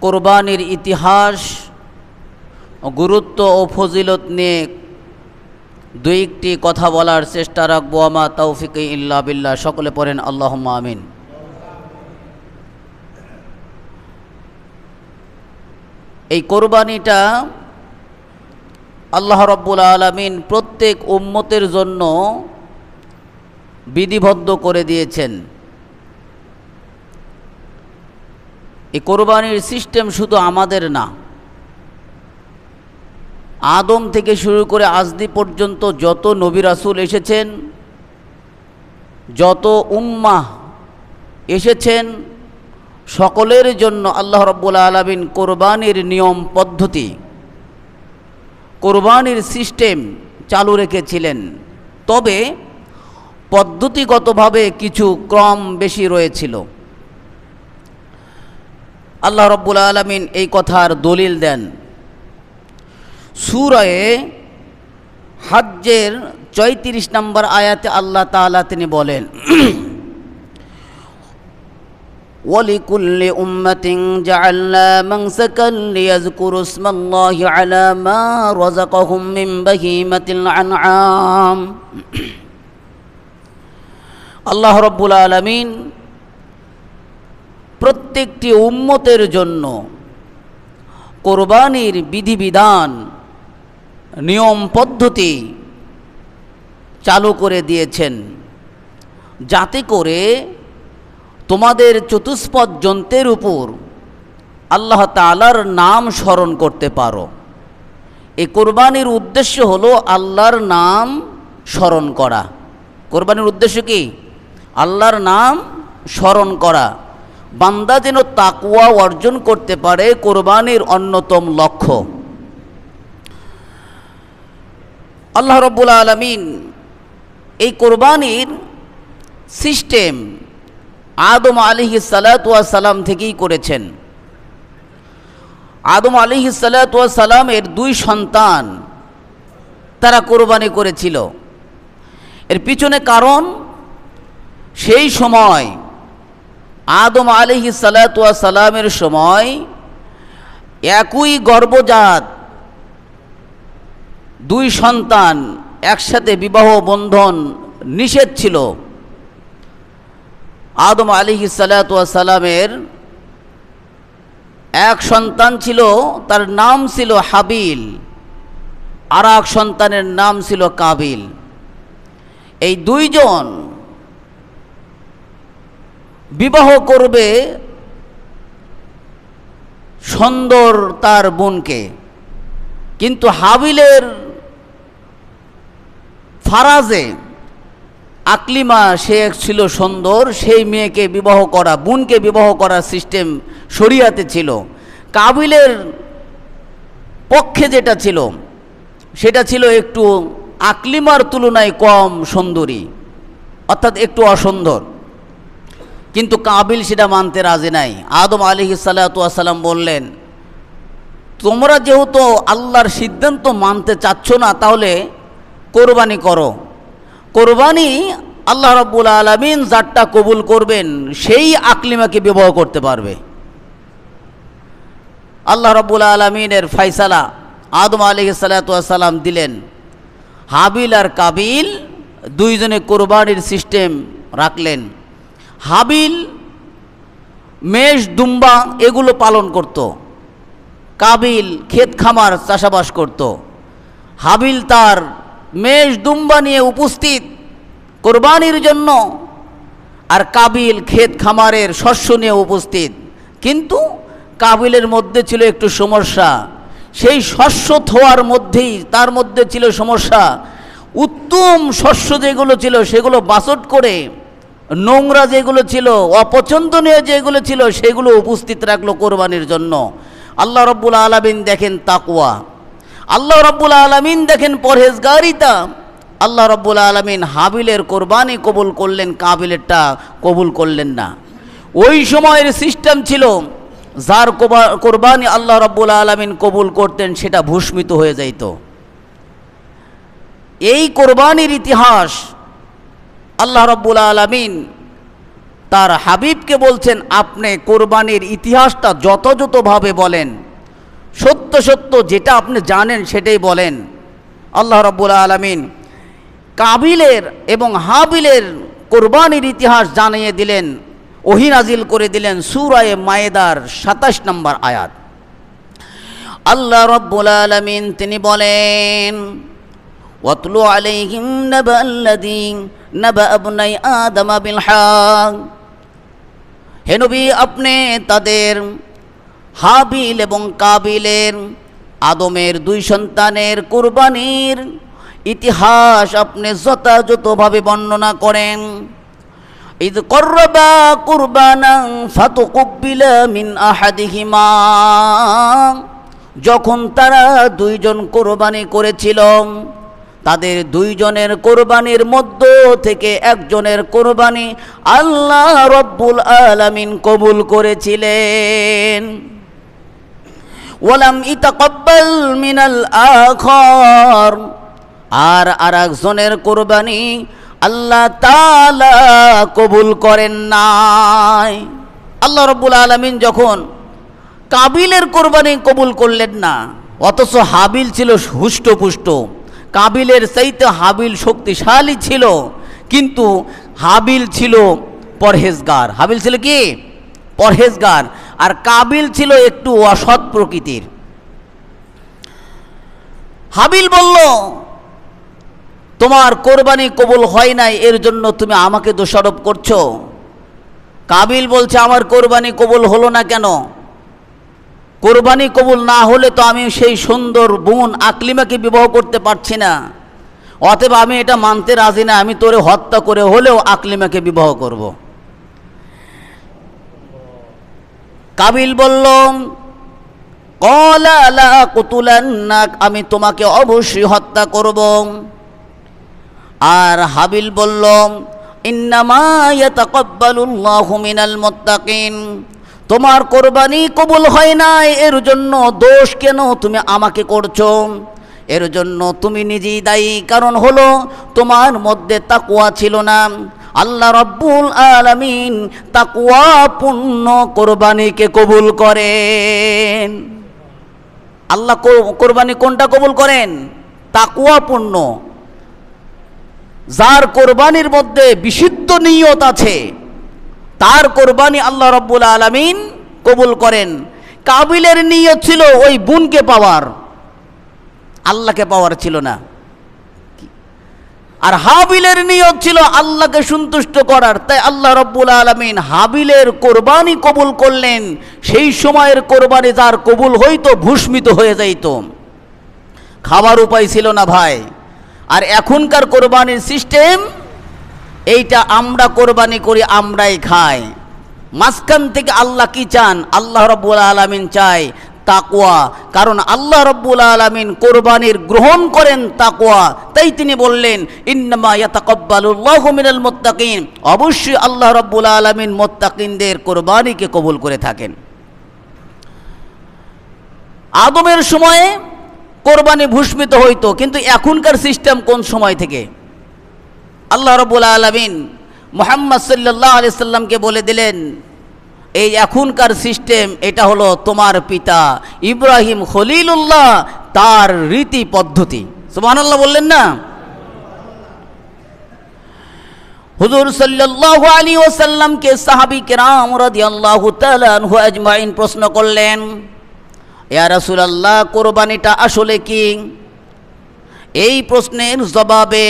কোরবানির ইতিহাস, গুরুত্ব ও ফজিলত নিয়ে দুই একটি কথা বলার চেষ্টা রাখবো। আমা তৌফিক ইল্লা বিল্লাহ। সকলে পড়েন আল্লাহুম্মা আমিন। এই কোরবানিটা আল্লাহ রাব্বুল আলামিন প্রত্যেক উম্মতের জন্য বিধিবদ্ধ করে দিয়েছেন। এই কোরবানির সিস্টেম শুধু আমাদের না, আদম থেকে শুরু করে আজদি পর্যন্ত যত নবী রাসূল এসেছেন, যত উম্মাহ এসেছেন, সকলের জন্য আল্লাহ রাব্বুল আলামিন কোরবানির নিয়ম পদ্ধতি, কোরবানির সিস্টেম চালু রেখেছিলেন। তবে পদ্ধতিগতভাবে কিছু ক্রম বেশি রয়েছিল। আল্লাহ রাব্বুল আলামিন এই কথার দলিল দেন সূরা হজ্জের ৩৪ নম্বর আয়াতে। আল্লাহ তাআলা তিনি বলেন, ওয়ালিকুল্লি উম্মাতিন জাআলনা মানসাকান লিয়াযকুরু ইসমাল্লাহি আলা মা রাযাকাহুম মিন বাহিমাতিল আনআম। আল্লাহ রাব্বুল আলামিন প্রত্যেকটি উম্মতের জন্য কোরবানির বিধিবিধান, নিয়ম পদ্ধতি চালু করে দিয়েছেন, যাতে করে তোমাদের চতুষ্পদ জন্তুর উপর আল্লাহ তাআলার নাম স্মরণ করতে পারো। এই কোরবানির উদ্দেশ্য হলো আল্লাহর নাম স্মরণ করা। কোরবানির উদ্দেশ্য কি? আল্লাহর নাম স্মরণ করা। বান্দা যেন তাকওয়া অর্জন করতে পারে, কোরবানির অন্যতম লক্ষ্য। আল্লাহ রাব্বুল আলামিন এই কোরবানির সিস্টেম আদম আলাইহিস সালাতু ওয়াস সালাম থেকেই করেছেন। আদম আলাইহিস সালাতু ওয়াস সালামের দুই সন্তান তারা কোরবানি করেছিল। এর পিছনে কারণ, সেই সময় আদম আলাইহিস সালাতু ওয়াস সালামের সময় একই গর্ভজাত দুই সন্তান একসাথে বিবাহ বন্ধন নিষেধ ছিল। আদম আলাইহিস সালাতু ওয়াস সালামের এক সন্তান ছিল, তার নাম ছিল হাবিল, আর এক সন্তানের নাম ছিল কাবিল। এই দুইজন বিবাহ করবে সুন্দর তার বোনকে, কিন্তু হাবিলের ফারাজে আকলিমা, সে ছিল সুন্দর, সেই মেয়েকে বিবাহ করা, বোনকে বিবাহ করার সিস্টেম শরিয়াতে ছিল। কাবিলের পক্ষে যেটা ছিল সেটা ছিল একটু আকলিমার তুলনায় কম সুন্দরী, অর্থাৎ একটু অসুন্দর। কিন্তু কাবিল সেটা মানতে রাজি নাই। আদম আলাইহিস সালাতু ওয়াস সালাম বললেন, তোমরা যেহেতু আল্লাহর সিদ্ধান্ত মানতে চাচ্ছ না, তাহলে কোরবানি করো। কোরবানি আল্লাহ রাব্বুল আলামিন যারটা কবুল করবেন সেই আকলিমাকে বিবাহ করতে পারবে। আল্লাহ রাব্বুল আলামিনের ফয়সালা আদম আলাইহিস সালাতু ওয়াস সালাম দিলেন। হাবিল আর কাবিল দুইজনে কোরবানির সিস্টেম রাখলেন। হাবিল মেষ, দুম্বা এগুলো পালন করত, কাবিল ক্ষেত খামার চাষাবাস করত। হাবিল তার মেষ, দুম্বা নিয়ে উপস্থিত কোরবানির জন্য, আর কাবিল ক্ষেত খামারের শস্য নিয়ে উপস্থিত। কিন্তু কাবিলের মধ্যে ছিল একটু সমস্যা, সেই শস্য থোয়ার মধ্যেই তার মধ্যে ছিল সমস্যা। উত্তম শস্য যেগুলো ছিল সেগুলো বাছট করে, নোংরা যেগুলো ছিল, অপছন্দনীয় যেগুলো ছিল, সেগুলো উপস্থিত রাখলো কোরবানির জন্য। আল্লাহ রাব্বুল আলামিন দেখেন তাকওয়া, আল্লাহ রাব্বুল আলামিন দেখেন পরহেজগারিতা। আল্লাহ রাব্বুল আলামিন হাবিলের কোরবানি কবুল করলেন, কাবিলেরটা কবুল করলেন না। ওই সময়ের সিস্টেম ছিল, যার কোরবানি আল্লাহ রাব্বুল আলামিন কবুল করতেন সেটা ভূস্মিত হয়ে যাইত। এই কোরবানির ইতিহাস আল্লাহ রাব্বুল আলামিন তার হাবিবকে বলছেন, আপনি কোরবানির ইতিহাসটা যথাযথভাবে বলেন, সত্য সত্য যেটা আপনি জানেন সেটাই বলেন। আল্লাহ রাব্বুল আলামিন কাবিলের এবং হাবিলের কোরবানির ইতিহাস জানিয়ে দিলেন, ওহী নাজিল করে দিলেন সূরা মায়েদার ২৭ নম্বর আয়াত। আল্লাহ রাব্বুল আলামিন তিনি বলেন, ওয়াতলু আলাইহিম নাবাল্লাযী নাবা ইবনাই আদম বিল হক। হে নবী, আপনি তাদের হাবিল এবং কাবিলের, আদমের দুই সন্তানের কুরবানির ইতিহাস আপনি যথাযথভাবে বর্ণনা করেন। ইয করবা কুরবানান ফাতুকুব্বিলা মিন আহাদিহিমা, যখন তারা দুইজন কোরবানি করেছিল, তাদের দুইজনের কোরবানির মধ্য থেকে একজনের কোরবানি আল্লাহ রব্বুল আলামিন কবুল করেছিলেন। ওয়ালাম ইতাকাব্বাল মিনাল আখার, আর আরেকজনের কোরবানি আল্লাহ তাআলা কবুল করেন নাই। আল্লাহ রব্বুল আলামিন যখন কাবিলের কোরবানি কবুল করলেন না, অথচ হাবিল ছিল হুষ্টপুষ্ট, কাবিলের চাইতে হাবিল শক্তিশালী ছিল, কিন্তু হাবিল ছিল পরহেজগার। হাবিল ছিল কি? পরহেজগার। আর কাবিল ছিল একটু অসৎ প্রকৃতির। হাবিল বলল, তোমার কোরবানি কবুল হয় নাই, এর জন্য তুমি আমাকে দোষারোপ করছো। কাবিল বলছে, আমার কোরবানি কবুল হলো না কেন? কোরবানি কবুল না হলে তো আমি সেই সুন্দর বোন আকলিমাকে বিবাহ করতে পারছি না, অতএব আমি এটা মানতে রাজি না, আমি তোরে হত্যা করে হলেও আকলিমাকে বিবাহ করব। কাবিল বলল, ক্বালা লা আকুতুলান্নাক, আমি তোমাকে অবশ্যই হত্যা করব। আর হাবিল বলল, ইন্নামা ইয়াতাকাব্বালুল্লাহু মিনাল মুত্তাকিন, তোমার কোরবানি কবুল হয় নাই, এর জন্য দোষ কেন তুমি আমাকে করছো? এর জন্য তুমি নিজেই দায়ী। কারণ হলো তোমার মধ্যে তাকওয়া ছিল না। আল্লাহ রাব্বুল আলামিন তাকওয়াপূর্ণ কোরবানিকে কবুল করেন। আল্লাহ কোরবানি কোনটা কবুল করেন? তাকওয়াপূর্ণ। যার কোরবানির মধ্যে বিশুদ্ধ নিয়ত আছে, তার কোরবানি আল্লাহ রাব্বুল আলামিন কবুল করেন। কাবিলের নিয়ত ছিল ওই বোনকে পাওয়ার, আল্লাহকে পাওয়ার ছিল না। আর হাবিলের নিয়ত ছিল আল্লাহকে সন্তুষ্ট করার, তাই আল্লাহ রাব্বুল আলামিন হাবিলের কোরবানি কবুল করলেন। সেই সময়ের কোরবানি যার কবুল হইতো ভূস্মিত হয়ে যাইত, খাবার উপায় ছিল না ভাই। আর এখনকার কোরবানির সিস্টেম এইটা, আমরা কোরবানি করি, আমরাই খাই। মাঝখান থেকে আল্লাহ কি চান? আল্লাহ রাব্বুল আলামিন চায় তাকওয়া। কারণ আল্লাহ রাব্বুল আলামিন কোরবানির গ্রহণ করেন তাকওয়া, তাই তিনি বললেন, ইন্নামা ইয়াতাকাব্বালুল্লাহু মিনাল মুত্তাকিন, অবশ্যই আল্লাহ রাব্বুল আলামিন মুত্তাকিনদের কোরবানিকে কবুল করে থাকেন। আদমের সময়ে কোরবানি ভূস্মিত হইতো, কিন্তু এখনকার সিস্টেম কোন সময় থেকে? আল্লাহ রাব্বুল আলামিন মুহাম্মদ সাল্লাল্লাহু আলাইহি সাল্লামকে বলে দিলেন, এই এখনকার সিস্টেম এটা হলো তোমার পিতা ইব্রাহিম খলিলুল্লাহ তার রীতি পদ্ধতি। সুবহানাল্লাহ বললেন না? হুজুর সাল্লাল্লাহু আলাইহি ওয়াসাল্লামকে সাহাবী কিরাম রাদিয়াল্লাহু তাআলা আনহু আজমাইন প্রশ্ন করলেন, ইয়া রাসূলুল্লাহ, কোরবানিটা আসলে কি? এই প্রশ্নের জবাবে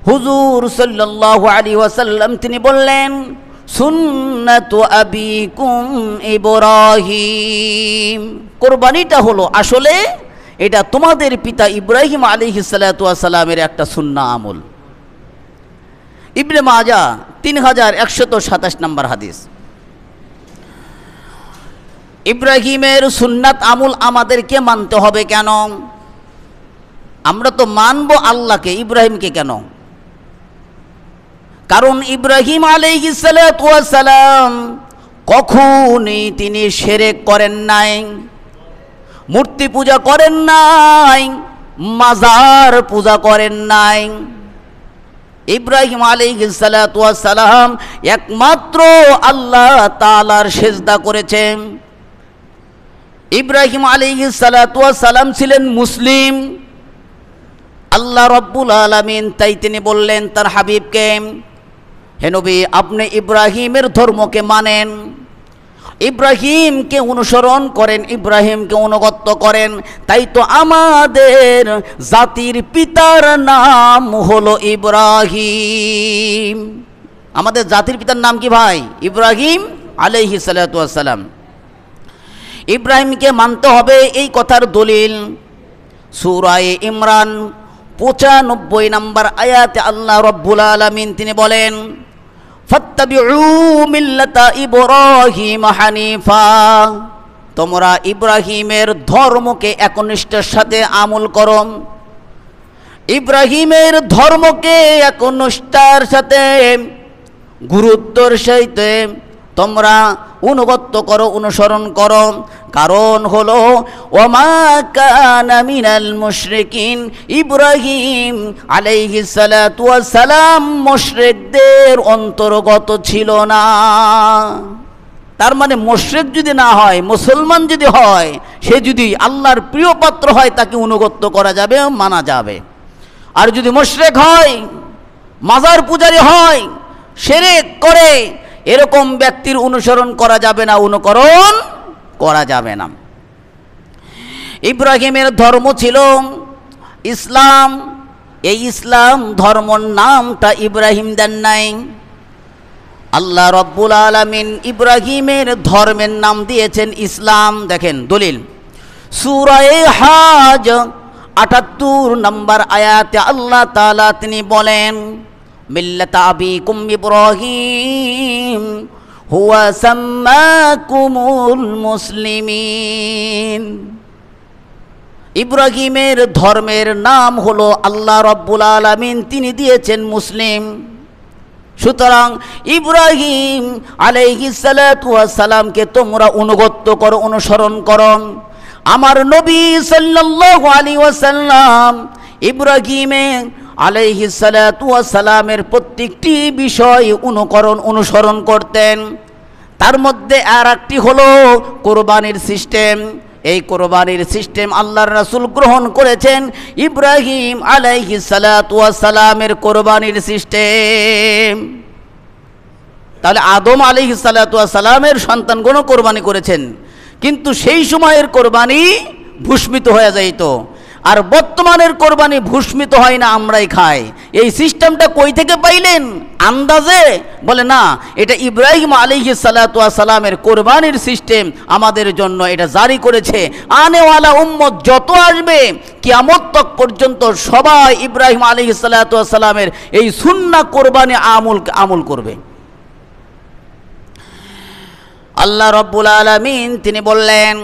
হুজুর সাল্লাল্লাহু আলাইহি ওয়াসাল্লাম তিনি বললেন, সুন্নাতু আবিকুম ইব্রাহিম, কোরবানিটা হলো আসলে এটা তোমাদের পিতা ইব্রাহিম আলাইহিস সালাতু ওয়াস সালামের একটা সুন্নাহ আমল। ইবনে মাজাহ 3127 নম্বর হাদিস। ইব্রাহিমের সুন্নাত আমল আমাদেরকে মানতে হবে কেন? আমরা তো মানব আল্লাহকে, ইব্রাহিমকে কেন? কারণ ইব্রাহিম আলাইহিস সালাতু ওয়াস সালাম কখনই তিনি শিরক করেন নাই, মূর্তি পূজা করেন নাই, মাজার পূজা করেন নাই। ইব্রাহিম আলাইহিস সালাতু ওয়াস সালাম একমাত্র আল্লাহ তাআলার সিজদা করেছেন। ইব্রাহিম আলাইহিস সালাতু ওয়াস সালাম ছিলেন মুসলিম। আল্লাহ রাব্বুল আলামিন তাই তিনি বললেন তার হাবিবকে, হে নবী, আপনি ইব্রাহিমের ধর্মকে মানেন, ইব্রাহিমকে অনুসরণ করেন, ইব্রাহিমকে অনুগত করেন। তাই তো আমাদের জাতির পিতার নাম হলো ইব্রাহিম। আমাদের জাতির পিতার নাম কি ভাই? ইব্রাহিম আলাইহিস সালাতু ওয়াস সালাম। ইব্রাহিমকে মানতে হবে, এই কথার দলিল সূরা ইমরান 95 নম্বর আয়াতে আল্লাহ রাব্বুল আলামিন তিনি বলেন, ফাত্তাবিউ মিল্লাতা ইব্রাহিম হানিফা, তোমরা ইব্রাহিমের ধর্মকে একনিষ্ঠতার সাথে আমল করো, ইব্রাহিমের ধর্মকে একনিষ্ঠতার সাথে গুরুত্বর সহিত তোমরা অনুগত করো, অনুসরণ করো। কারণ হলো ওমা কানা মিনাল মুশরিকিন, ইব্রাহিম আলাইহিস সালাতু ওয়াস সালাম মুশরিকদের অন্তর্গত ছিল না। তার মানে মুশরিক যদি না হয়, মুসলমান যদি হয়, সে যদি আল্লাহর প্রিয় পাত্র হয়, তাকে অনুগত করা যাবে, মানা যাবে। আর যদি মুশরিক হয়, মাজার পূজারী হয়, শিরক করে, এরকম ব্যক্তির অনুসরণ করা যাবে না, অনুকরণ করা যাবে না। ইব্রাহিমের ধর্ম ছিল ইসলাম। এই ইসলাম ধর্মর নামটা ইব্রাহিম দেন নাই, আল্লাহ রাব্বুল আলামিন ইব্রাহিমের ধর্মের নাম দিয়েছেন ইসলাম। দেখেন দলিল, সূরা হাজ 78 নম্বর আয়াতে আল্লাহ তাআলা তিনি বলেন, মিল্লাতা আবিকুম ইব্রাহিম হুয়া সাম্মাকুমুল মুসলিমিন। ইব্রাহিমের ধর্মের নাম হলো আল্লাহ রাব্বুল আলামিন তিনি দিয়েছেন মুসলিম। সুতরাং ইব্রাহিম আলাইহিস সালাতু ওয়াস সালামকে তোমরা অনুগত করো, অনুসরণ করো। আমার নবী সাল্লাল্লাহু আলাইহি ওয়াসাল্লাম ইব্রাহিমের আলাইহিস সালাতু ওয়াস সালামের প্রত্যেকটি বিষয় অনুসরণ করতেন। তার মধ্যে আর একটি হলো কোরবানির সিস্টেম। এই কোরবানির সিস্টেম আল্লাহর রাসূল গ্রহণ করেছেন ইব্রাহিম আলাইহিস সালাতু ওয়াস সালামের কোরবানির সিস্টেম। তাহলে আদম আলাইহিস সালাতু ওয়াস সালামের সন্তানগণ কোরবানি করেছেন, কিন্তু সেই সময়ের কোরবানি ভূস্মিত হয়ে যাইত। আর বর্তমানের কোরবানি ভূস্মিত হয় না, আমরাই খাই। এই সিস্টেমটা কই থেকে পাইলেন? আন্দাজে বলে না, এটা ইব্রাহিম আলাইহিস সালাতু ওয়াস সালামের কোরবানির সিস্টেম আমাদের জন্য এটা জারি করেছে। আনেওয়ালা উম্মত যত আসবে কিয়ামত তক পর্যন্ত সবাই ইব্রাহিম আলাইহিস সালাতু ওয়াস সালামের এই সুন্নাহ কোরবানি আমল করবে। আল্লাহ রাব্বুল আলামিন তিনি বললেন,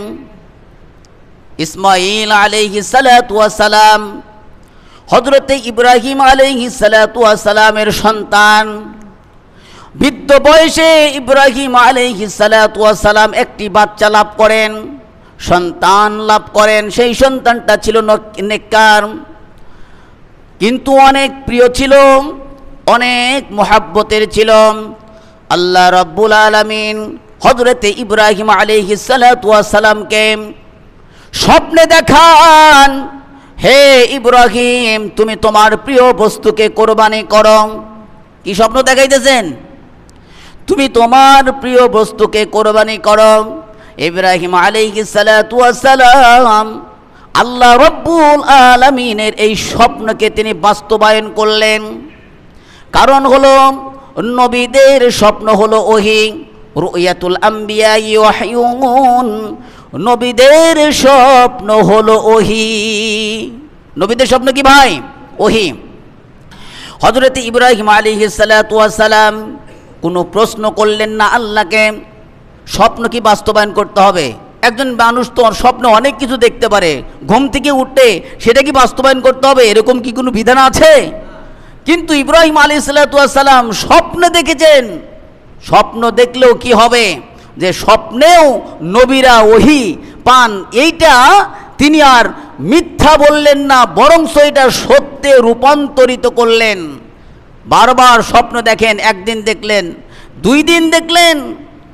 ইসমাঈল আলাইহিস সালাতু ওয়াস সালাম হযরতে ইব্রাহিম আলাইহিস সালাতু ওয়াস সালামের সন্তান। বৃদ্ধ বয়সে ইব্রাহিম আলাইহিস সালাতু ওয়াস সালাম একটি বাচ্চা লাভ করেন, সন্তান লাভ করেন। সেই সন্তানটা ছিল নেককার, কিন্তু অনেক প্রিয় ছিল, অনেক মুহাব্বতের ছিল। আল্লাহ রাব্বুল আলামিন হযরতে ইব্রাহিম আলাইহিস সালাতু ওয়াস সালামকে স্বপ্নে দেখান, হে ইব্রাহিম, তুমি তোমার প্রিয় বস্তুকে কোরবানি করো। কি স্বপ্ন দেখাইতেছেন? তুমি তোমার প্রিয় বস্তুকে কোরবানি করো। ইব্রাহিম আলাইহিস সালাতু ওয়াস সালাম আল্লাহ রাব্বুল আলামিনের এই স্বপ্নকে তিনি বাস্তবায়ন করলেন। কারণ হলো নবীদের স্বপ্ন হলো ওহী, রুয়াতুল আম্বিয়া ওয়াহয়ুন। নবীদের স্বপ্ন হলো ওহী। নবীদের স্বপ্ন কি ভাই? ওহী। হযরত ইব্রাহিম আলাইহিস সালাতু ওয়াস সালাম কোনো প্রশ্ন করলেন না আল্লাহকে, স্বপ্ন কি বাস্তবায়ন করতে হবে? একজন মানুষ তো স্বপ্নে অনেক কিছু দেখতে পারে, ঘুম থেকে উঠতে সেটা কি বাস্তবায়ন করতে হবে, এরকম কি কোনো বিধান আছে? কিন্তু ইব্রাহিম আলাইহিস সালাতু ওয়াস সালাম স্বপ্নে দেখেছেন। স্বপ্ন দেখলেও কি হবে, যে স্বপ্নেও নবীরা ওহী পান, এইটা তিনি আর মিথ্যা বললেন না, বরং এটা সত্যে রূপান্তরিত করলেন। বারবার স্বপ্ন দেখেন, একদিন দেখলেন, 2 দিন দেখলেন,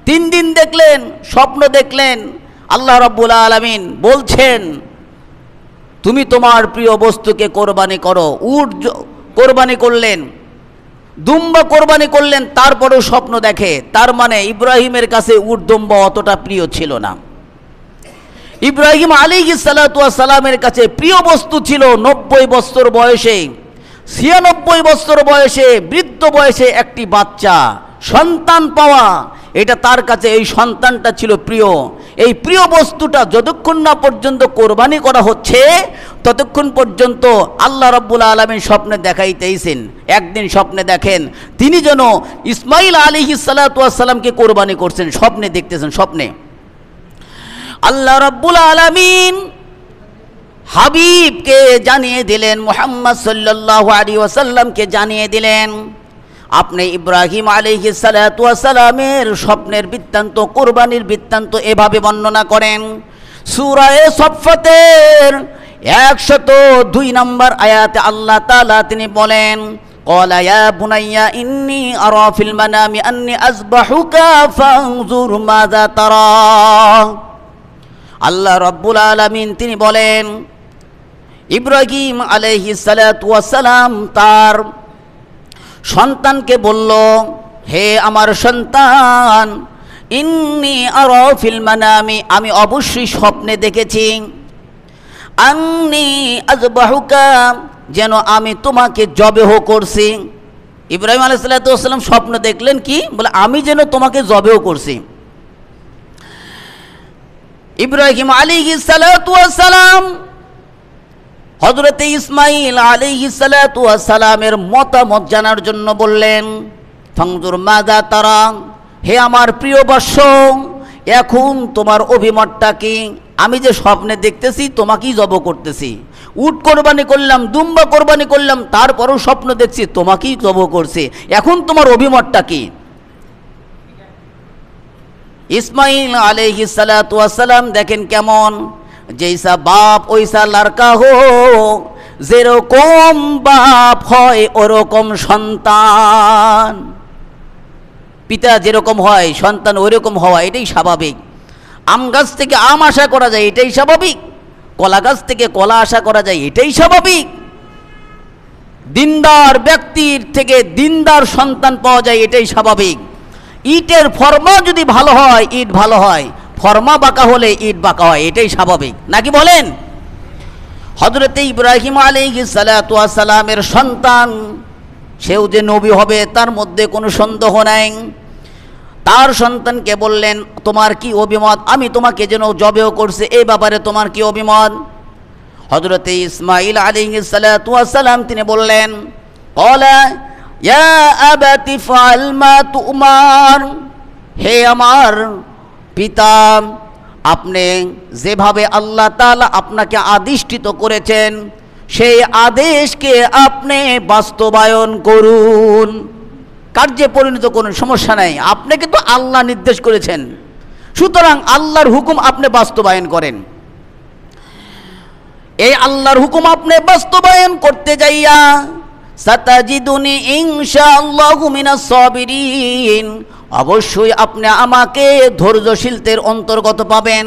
3 দিন দেখলেন, স্বপ্ন দেখলেন। আল্লাহ রাব্বুল আলামিন বলছেন তুমি তোমার প্রিয় বস্তুকে কোরবানি করো। উট কোরবানি করলেন, দুম্বা কোরবানি করলেন, তারপরেও স্বপ্ন দেখে। তার মানে ইব্রাহিমের কাছে উট দুম্বা অতটা প্রিয় ছিল না। ইব্রাহিম আলাইহিস সালাতু ওয়াস সালামের কাছে প্রিয় বস্তু ছিল 90 বছর বয়সে, 96 বছর বয়সে, বৃদ্ধ বয়সে একটি বাচ্চা সন্তান পাওয়া। এটা তার কাছে, এই সন্তানটা ছিল প্রিয়। এই প্রিয় বস্তুটা যতক্ষণ না পর্যন্ত কোরবানি করা হচ্ছে ততক্ষণ পর্যন্ত আল্লাহ রাব্বুল আলামিন স্বপ্নে দেখাইতেইছেন। একদিন স্বপ্নে দেখেন তিনি যেন ইসমাইল আলাইহিস সালাতু ওয়াস সালামকে কোরবানি করছেন, স্বপ্নে দেখতেছেন। স্বপ্নে আল্লাহ রাব্বুল আলামিন হাবিবকে জানিয়ে দিলেন, মুহাম্মদ সাল্লাল্লাহু আলাইহি ওয়াসাল্লামকে জানিয়ে দিলেন, আপনি ইব্রাহিম আলাইহিস সালাতু ওয়াস সালামের স্বপ্নের বৃত্তান্ত, কোরবানির বৃত্তান্ত এভাবে বর্ণনা করেন। সূরা সফফাতের 102 নম্বর আয়াতে আল্লাহ তাআলা তিনি বলেন, ক্বালা ইয়া বুনাইয়া ইন্নী আরা ফিল মানামি আন্নী আযবাহুকা ফানজুর মাযা তারা। আল্লাহ রাব্বুল আলামিন তিনি বলেন, ইব্রাহিম আলাইহিস সালাতু ওয়াস সালাম তার সন্তানকে বলল, হে আমার সন্তান, ইন্নী আরা ফিল মানামি, আমি অবশ্যই স্বপ্নে দেখেছি, আন্নী আযবাহুকা, যেন আমি তোমাকে জবেহ করছি। ইব্রাহিম আলাইহিস সালাতু ওয়াস সালাম স্বপ্ন দেখলেন কি, বলে আমি যেন তোমাকে জবেহ করছি। ইব্রাহিম আলাইহিস সালাতু ওয়াস সালাম হযরত ইসমাঈল আলাইহিস সালাতু ওয়াস সালামের মতামত জানার জন্য বললেন, ফানজুর মাযা তারা, হে আমার প্রিয় বৎস, এখন তোমার অভিমতটা কি? আমি যে স্বপ্নে দেখতেছি তোমাকেই জব করতেছি, উট কোরবানি করলাম, দুম্বা কোরবানি করলাম, তারপরও স্বপ্ন দেখছি তোমাকেই জব করছি, এখন তোমার অভিমতটা কি? ইসমাঈল আলাইহিস সালাতু ওয়াস সালাম দেখেন কেমন, জৈসা বাপ ওইসা লড়কা হো, যেরকম বাপ হয় ওরকম সন্তান। পিতা যেরকম হয় সন্তান ওইরকম হওয়া, এটাই স্বাভাবিক। আম গাছ থেকে আম আশা করা যায়, এটাই স্বাভাবিক। কলা গাছ থেকে কলা আশা করা যায়, এটাই স্বাভাবিক। দিনদার ব্যক্তির থেকে দিনদার সন্তান পাওয়া যায়, এটাই স্বাভাবিক। ইটের ফর্মা যদি ভালো হয় ইট ভালো হয়, ফর্মা বাঁকা হলে ইট বাঁকা হয়, এটাই স্বাভাবিক, নাকি বলেন? হযরত ইব্রাহিম আলাইহিস সালাতু ওয়াস সালামের সন্তান, সেও যে নবী হবে তার মধ্যে কোনো সন্দেহ নাই। তার সন্তানকে বললেন, তোমার কি অভিমত? আমি তোমাকে যেন জবেহ করছে, এই ব্যাপারে তোমার কি অভিমত? হযরত ইসমাঈল আলাইহিস সালাতু ওয়াস সালাম তিনি বললেন, ক্বালা ইয়া আবাতি ফাআল মা তুমার, হে আমার পিতা, আপনি যেভাবে আল্লাহ তাআলা আপনাকে আদিষ্টিত করেছেন সেই আদেশকে আপনি বাস্তবায়ন করুন, কার্যে পরিণত করুন, সমস্যা নাই। আপনাকে তো আল্লাহ নির্দেশ করেছেন, সুতরাং আল্লাহর হুকুম আপনি বাস্তবায়ন করেন। এই আল্লাহর হুকুম আপনি বাস্তবায়ন করতে যাইয়া সাতাজিদুনি ইনশাআল্লাহু মিনাস সাবিরিন, অবশ্যই আপনি আমাকে ধৈর্যশীলদের অন্তর্গত পাবেন।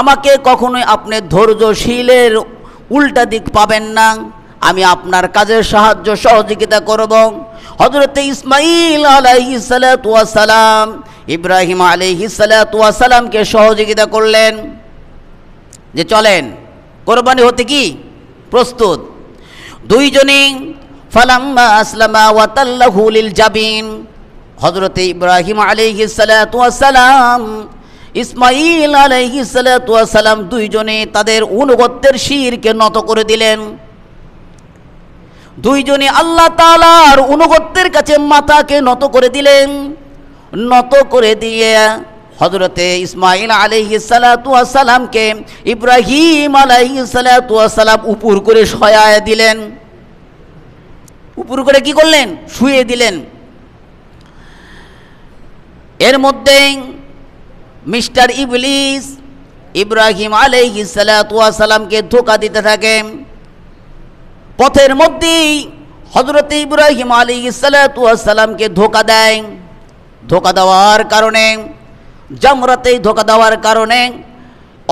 আমাকে কখনোই আপনি ধৈর্যশীলের উল্টা দিক পাবেন না। আমি আপনার কাজের সাহায্য সহযোগিতা করব। হযরত ইসমাঈল আলাইহিস সালাতু ওয়াস সালাম ইব্রাহিম আলাইহিস সালাতু ওয়াস সালামকে সহযোগিতা করলেন যে চলেন কোরবানি হতে কি প্রস্তুত। দুইজনেই ফালাম্মা আসলামা ওয়া তাল্লাহু লিল জাবিন, হযরত ইব্রাহিম আলাইহিস সালাতু ওয়াস সালাম, ইসমাঈল আলাইহিস সালাতু ওয়াস সালাম দুইজনে তাদের অনুগত্যের শিরকে নত করে দিলেন। দুইজনে আল্লাহ তাআলার অনুগত্যের কাছে মাথাকে নত করে দিলেন। নত করে দিয়ে হযরতে ইসমাঈল আলাইহিস সালাতু ওয়াস সালামকে ইব্রাহিম আলাইহিস সালাতু ওয়াস সালাম উপর করে শয়ায় দিলেন। উপর করে কি করলেন? শুয়ে দিলেন। এর মধ্যে মিস্টার ইবলিস ইব্রাহিম আলাইহিস সালাতু ওয়াস সালামকে ধোঁকা দিতে থাকে। পথের মধ্যেই হযরত ইব্রাহিম আলাইহিস সালাতু ওয়াস সালামকে ধোঁকা দেয়। ধোঁকা দেওয়ার কারণে, জামরাতেই ধোঁকা দেওয়ার কারণে,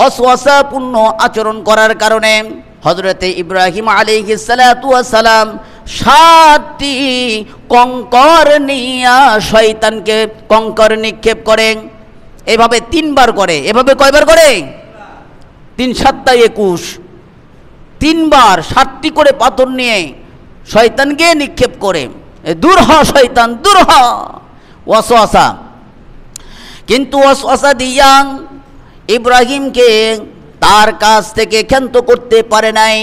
অসওয়াসাপূর্ণ আচরণ করার কারণে হযরত ইব্রাহিম আলাইহিস সালাতু ওয়াস সালাম 7টি কঙ্কর নিয়ে শয়তানকে কঙ্কর নিক্ষেপ করেন। এভাবে 3বার করে। এভাবে কয়বার করে? 3 7 21, 3বার 7টি করে পাথর নিয়ে শয়তানকে নিক্ষেপ করে। দূর হ শয়তান, দূর হ। ওয়াসওয়াসা। কিন্তু ওয়াসওয়াসা দিয়া ইব্রাহিমকে তার কাছ থেকে ক্ষান্ত করতে পারে নাই,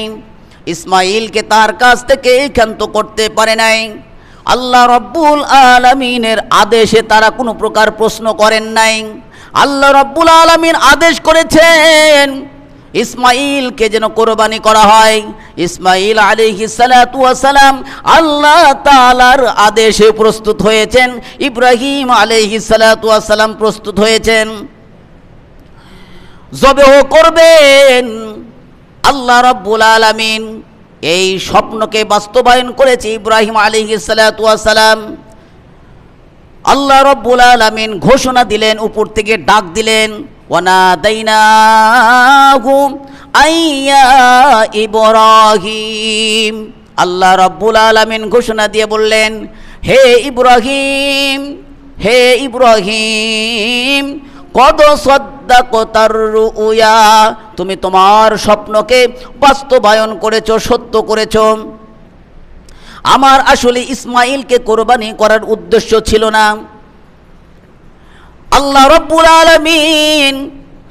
ইসমাইলকে তার কাছ থেকে ক্ষান্ত করতে পারে নাই। আল্লাহ রব্বুল আলামিনের আদেশে তারা কোনো প্রকার প্রশ্ন করেন নাই। আল্লাহ রব্বুল আলামিন আদেশ করেছেন ইসমাইলকে যেন কোরবানি করা হয়। ইসমাইল আলাইহিস সালাতু ওয়াস সালাম আল্লাহ তাআলার আদেশে প্রস্তুত হয়েছেন, ইব্রাহিম আলাইহিস সালাতু ওয়াস সালাম প্রস্তুত হয়েছেন, জবেহ করবেন। আল্লাহ রাব্বুল আলামিন এই স্বপ্নকে বাস্তবায়ন করেছে ইব্রাহিম আলাইহিস সালাতু ওয়াস সালাম। আল্লাহ রাব্বুল আলামিন ঘোষণা দিলেন, উপর থেকে ডাক দিলেন, ওয়ানাদাইনাহু আইয়া ইব্রাহিম। আল্লাহ রাব্বুল আলামিন ঘোষণা দিয়ে বললেন, হে ইব্রাহিম, হে ইব্রাহিম, কদ সাদ্দাকতার রুয়া, তুমি তোমার স্বপ্নকে বাস্তবায়ন করেছো, সত্য করেছো। আমার আসলে ইসমাইলকে কোরবানি করার উদ্দেশ্য ছিল না। আল্লাহ রাব্বুল আলামিন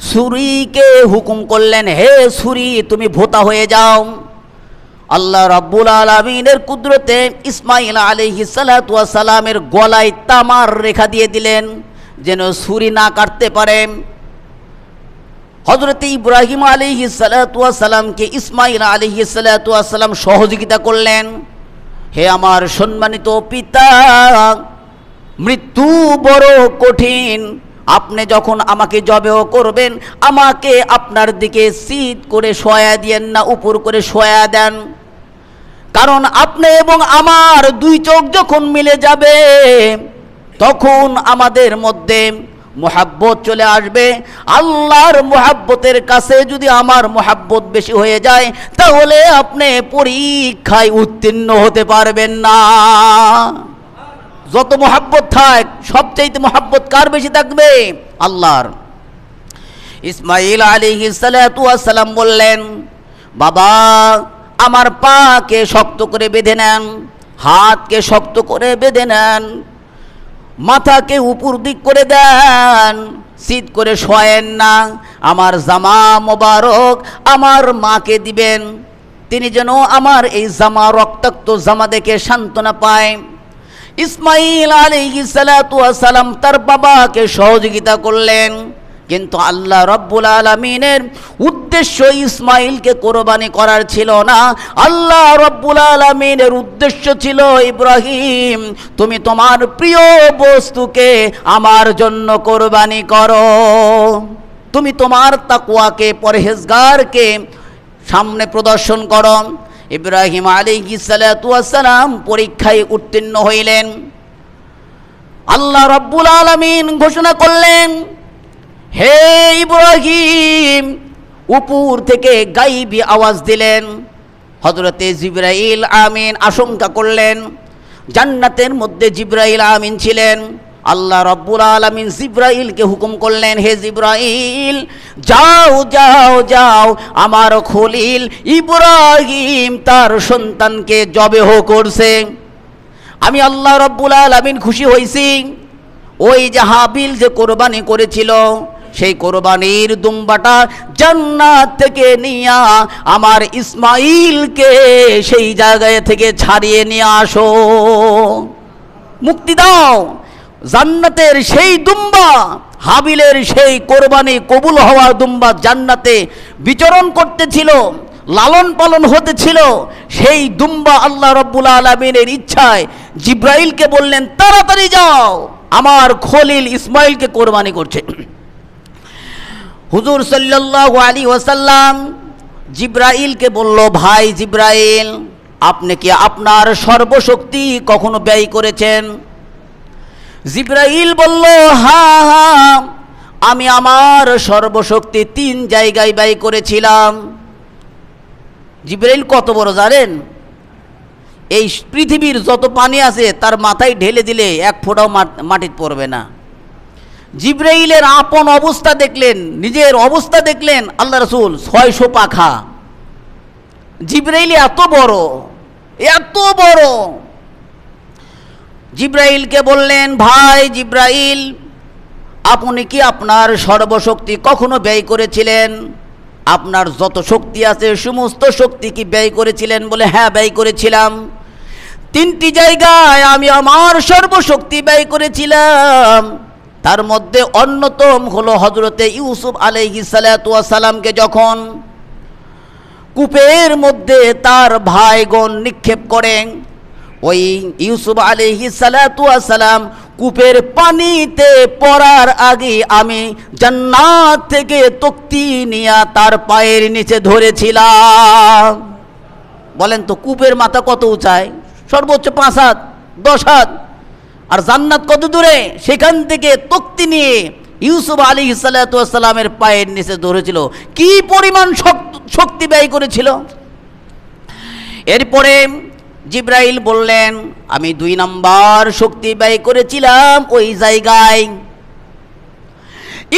ছুরিকে হুকুম করলেন, হে ছুরি তুমি ভোতা হয়ে যাও। আল্লাহ রাব্বুল আলামিনের কুদরতে ইসমাইল আলাইহিস সালাতু ওয়াস সালামের গলায় তামার রেখা দিয়ে দিলেন যেন ছুরি না কাটতে পারে। হযরত ইব্রাহিম আলাইহিস সালাতু ওয়াস সালামকে ইসমাইল আলাইহিস সালাতু ওয়াস সালাম সহযোগিতা করলেন, হে আমার সম্মানিত পিতা, মৃত্যু বড় কঠিন, আপনি যখন আমাকে জবেহ করবেন আমাকে আপনার দিকে সিধ করে শোয়া দিয়েন না, উপর করে শোয়া দেন। কারণ আপনি এবং আমার 2 চোখ যখন মিলে যাবে তখন আমাদের মধ্যে মোহাব্বত চলে আসবে। আল্লাহর মোহাব্বতের কাছে যদি আমার মোহাব্বত বেশি হয়ে যায় তাহলে আপনি পরীক্ষায় উত্তীর্ণ হতে পারবেন না। যত মোহাব্বত থাক, সবচাইতে মোহাব্বত কার বেশি থাকবে? আল্লাহর। ইসমাইল আলাইহিস সালাতু ওয়াস সালাম বললেন, বাবা আমার পাকে শক্ত করে বেঁধে নেন, হাতকে শক্ত করে বেঁধে নেন, মাথাকে উপর দিক করে দেন, সিধ করে শোয়েন না। আমার জামা মোবারক আমার মাকে দিবেন, তিনি যেন আমার এই জামা, রক্তাক্ত জামা দেখে সান্ত্বনা পায়। ইসমাইল আলাইহিস সালাতু ওয়াস সালাম তার বাবাকে সহযোগিতা করলেন, কিন্তু আল্লাহ রাব্বুল আলামিনের উদ্দেশ্য ইসমাইলকে কোরবানি করার ছিল না। আল্লাহ রাব্বুল আলামিনের উদ্দেশ্য ছিল, ইব্রাহিম তুমি তোমার প্রিয় বস্তুকে আমার জন্য কোরবানি করো, তুমি তোমার তাকওয়াকে, পরহেজগারকে সামনে প্রদর্শন করো। ইব্রাহিম আলাইহিস সালাতু ওয়াস সালাম পরীক্ষায় উত্তীর্ণ হইলেন। আল্লাহ রাব্বুল আলামিন ঘোষণা করলেন, হে ইব্রাহিম, উপর থেকে গায়বী আওয়াজ দিলেন। হযরতে জিবরাইল আমিন আশঙ্কা করলেন, জান্নাতের মধ্যে জিবরাইল আমিন ছিলেন। আল্লাহ রাব্বুল আলামিন জিবরাইলকে হুকুম করলেন, হে জিবরাইল যাও যাও যাও, আমার খলিল ইব্রাহিম তার সন্তানকে জবেহ করছে। আমি আল্লাহ রাব্বুল আলামিন খুশি হইছি। ওই যে হাবিল যে কোরবানি করেছিল সেই কোরবানির দুম্বাটা জান্নাত থেকে নিয়া আমার ইসমাইলকে সেই জায়গায় থেকে ছাড়িয়ে নিয়ে আসো, মুক্তি দাও। জান্নাতের সেই দুম্বা, হাবিলের সেই কোরবানি কবুল হওয়া দুম্বা জান্নাতে বিচরণ করতেছিল, লালন পালন হতেছিল। সেই দুম্বা আল্লাহ রাব্বুল আলামিনের ইচ্ছায় জিবরাইলকে বললেন, তাড়াতাড়ি যাও, আমার খলিল ইসমাইলকে কোরবানি করছে। হুজুর সাল্লাল্লাহু আলাইহি ওয়াসাল্লাম জিবরাইলকে বলল, ভাই জিবরাইল, আপনি কি আপনার সর্বশক্তি কখনো ব্যয় করেছেন? জিবরাইল বলল, হ্যাঁ হ্যাঁ, আমি আমার সর্বশক্তি 3 জায়গায় ব্যয় করেছিলাম। জিবরাইল কত বড় জানেন? এই পৃথিবীর যত পানি আছে তার মাথায় ঢেলে দিলে 1 ফোঁটাও মাটিতে পড়বে না। জিবরাইলের আপন অবস্থা দেখলেন, নিজের অবস্থা দেখলেন আল্লাহ রাসূল 600 পাখা। জিবরাইল এত বড়, এত বড়। জিবরাইলকে বললেন, ভাই জিবরাইল, আপনি কি আপনার সর্বশক্তি কখনো ব্যয় করেছিলেন? আপনার যত শক্তি আছে সমস্ত শক্তি কি ব্যয় করেছিলেন? বলে, হ্যাঁ ব্যয় করেছিলাম। 3টি জায়গায় আমি আমার সর্বশক্তি ব্যয় করেছিলাম। তার মধ্যে অন্যতম হলো হযরতে ইউসুফ আলাইহিস সালাতু ওয়াস সালামকে যখন কূপের মধ্যে তার ভাইগণ নিক্ষেপ করেন, ওই ইউসুফ আলাইহিস সালাতু ওয়াস সালাম কূপের পানিতে পড়ার আগে আমি জান্নাত থেকে তক্তি নিয়ে তার পায়ের নিচে ধরেছিলাম। বলেন তো, কূপের মাথা কত উঁচায়? সর্বোচ্চ 5 হাত 10 হাত। আর জান্নাত কত দূরে? সেখান থেকে তক্তি নিয়ে ইউসুফ আলাইহিস সালাতু ওয়াস সালামের পায়ের নিচে ধরেছিল। কি পরিমাণ শক্তি ব্যয় করেছিল! এরপরে জিবরাইল বললেন, আমি 2 নাম্বার শক্তি ব্যয় করেছিলাম ওই জায়গায়।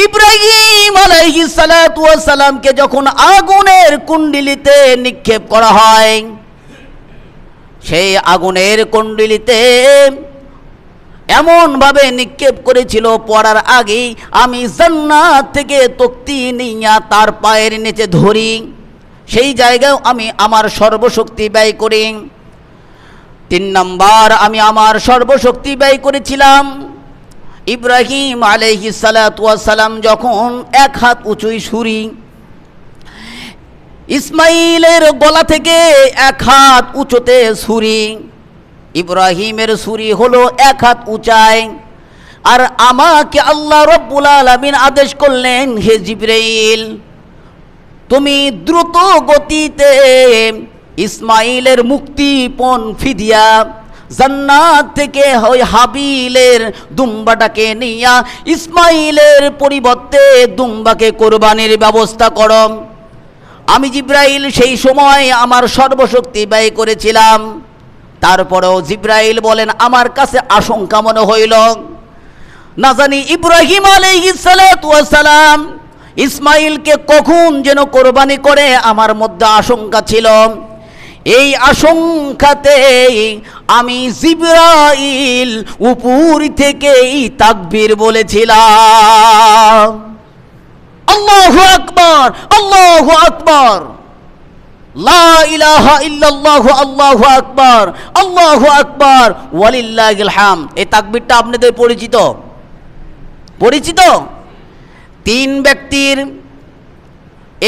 ইব্রাহিম আলাইহিস সালাতু ওয়াস সালামকে যখন আগুনের কুণ্ডলিতে নিক্ষেপ করা হয়, সেই আগুনের কুণ্ডলিতে এমনভাবে নিক্ষেপ করেছিল, পড়ার আগেই আমি জান্নাত থেকে তক্তি নিয়ে তার পায়ের নিচে ধরি। সেই জায়গায় আমি আমার সর্বশক্তি ব্যয় করি। 3 নাম্বার, আমি আমার সর্বশক্তি ব্যয় করেছিলাম ইব্রাহিম আলাইহিস সালাতু ওয়াস সালাম যখন 1 হাত উঁচুই ছুরি ইসমাইলের গলা থেকে 1 হাত উঁচুতে ছুরি। ইব্রাহিমের ছুরি হলো 1 হাত উঁচায়। আর আমাকে আল্লাহ রব্বুল আলামিন আদেশ করলেন, হে জিবরাইল, তুমি দ্রুত গতিতে ইসমাইলের মুক্তিপণ ফিদিয়া জান্নাত থেকে ওই হাবিলের দুম্বাটাকে নিয়া ইসমাইলের পরিবর্তে দুম্বাকে কোরবানির ব্যবস্থা করো। আমি জিবরাইল সেই সময় আমার সর্বশক্তি ব্যয় করেছিলাম। তারপরেও জিবরাইল বলেন, আমার কাছে আশঙ্কা মনে হইল, না জানি ইব্রাহিম আলাইহিস সালাতু ওয়াস সালাম ইসমাইলকে কখন যেন কোরবানি করে, আমার মধ্যে আশঙ্কা ছিল। এই আশঙ্কাতে আমি জিবরাইল উপর থেকেই তাকবীর বলেছিলাম, আল্লাহু আকবার, আল্লাহু আকবার, লা ইলাহা ইল্লাল্লাহু, আল্লাহু আকবার, আল্লাহু আকবার, ওয়ালিল্লাহিল হামদ। এই তাকবীরটা আপনাদের পরিচিত? পরিচিত? 3 ব্যক্তির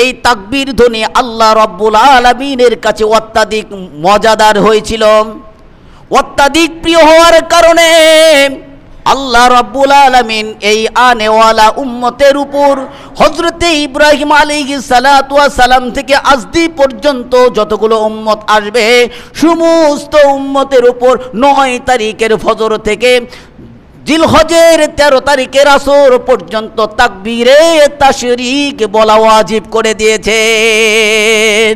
এই তাকবীর ধ্বনি আল্লাহ রাব্বুল আলামিনের কাছে অত্যাধিক মজাদার হয়েছিল। অত্যাধিক প্রিয় হওয়ার কারণে আল্লাহ রাব্বুল আলামিন এই আনেওয়ালা উম্মতের উপর হযরতে ইব্রাহিম আলাইহিস সালাতু ওয়াস সালাম থেকে আজদি পর্যন্ত যতগুলো উম্মত আসবে সমস্ত উম্মতের উপর 9 তারিখের ফজর থেকে জিলহজের 13 তারিখের আসর পর্যন্ত তাকবীরে তাশরিক বলা ওয়াজিব করে দিয়েছেন।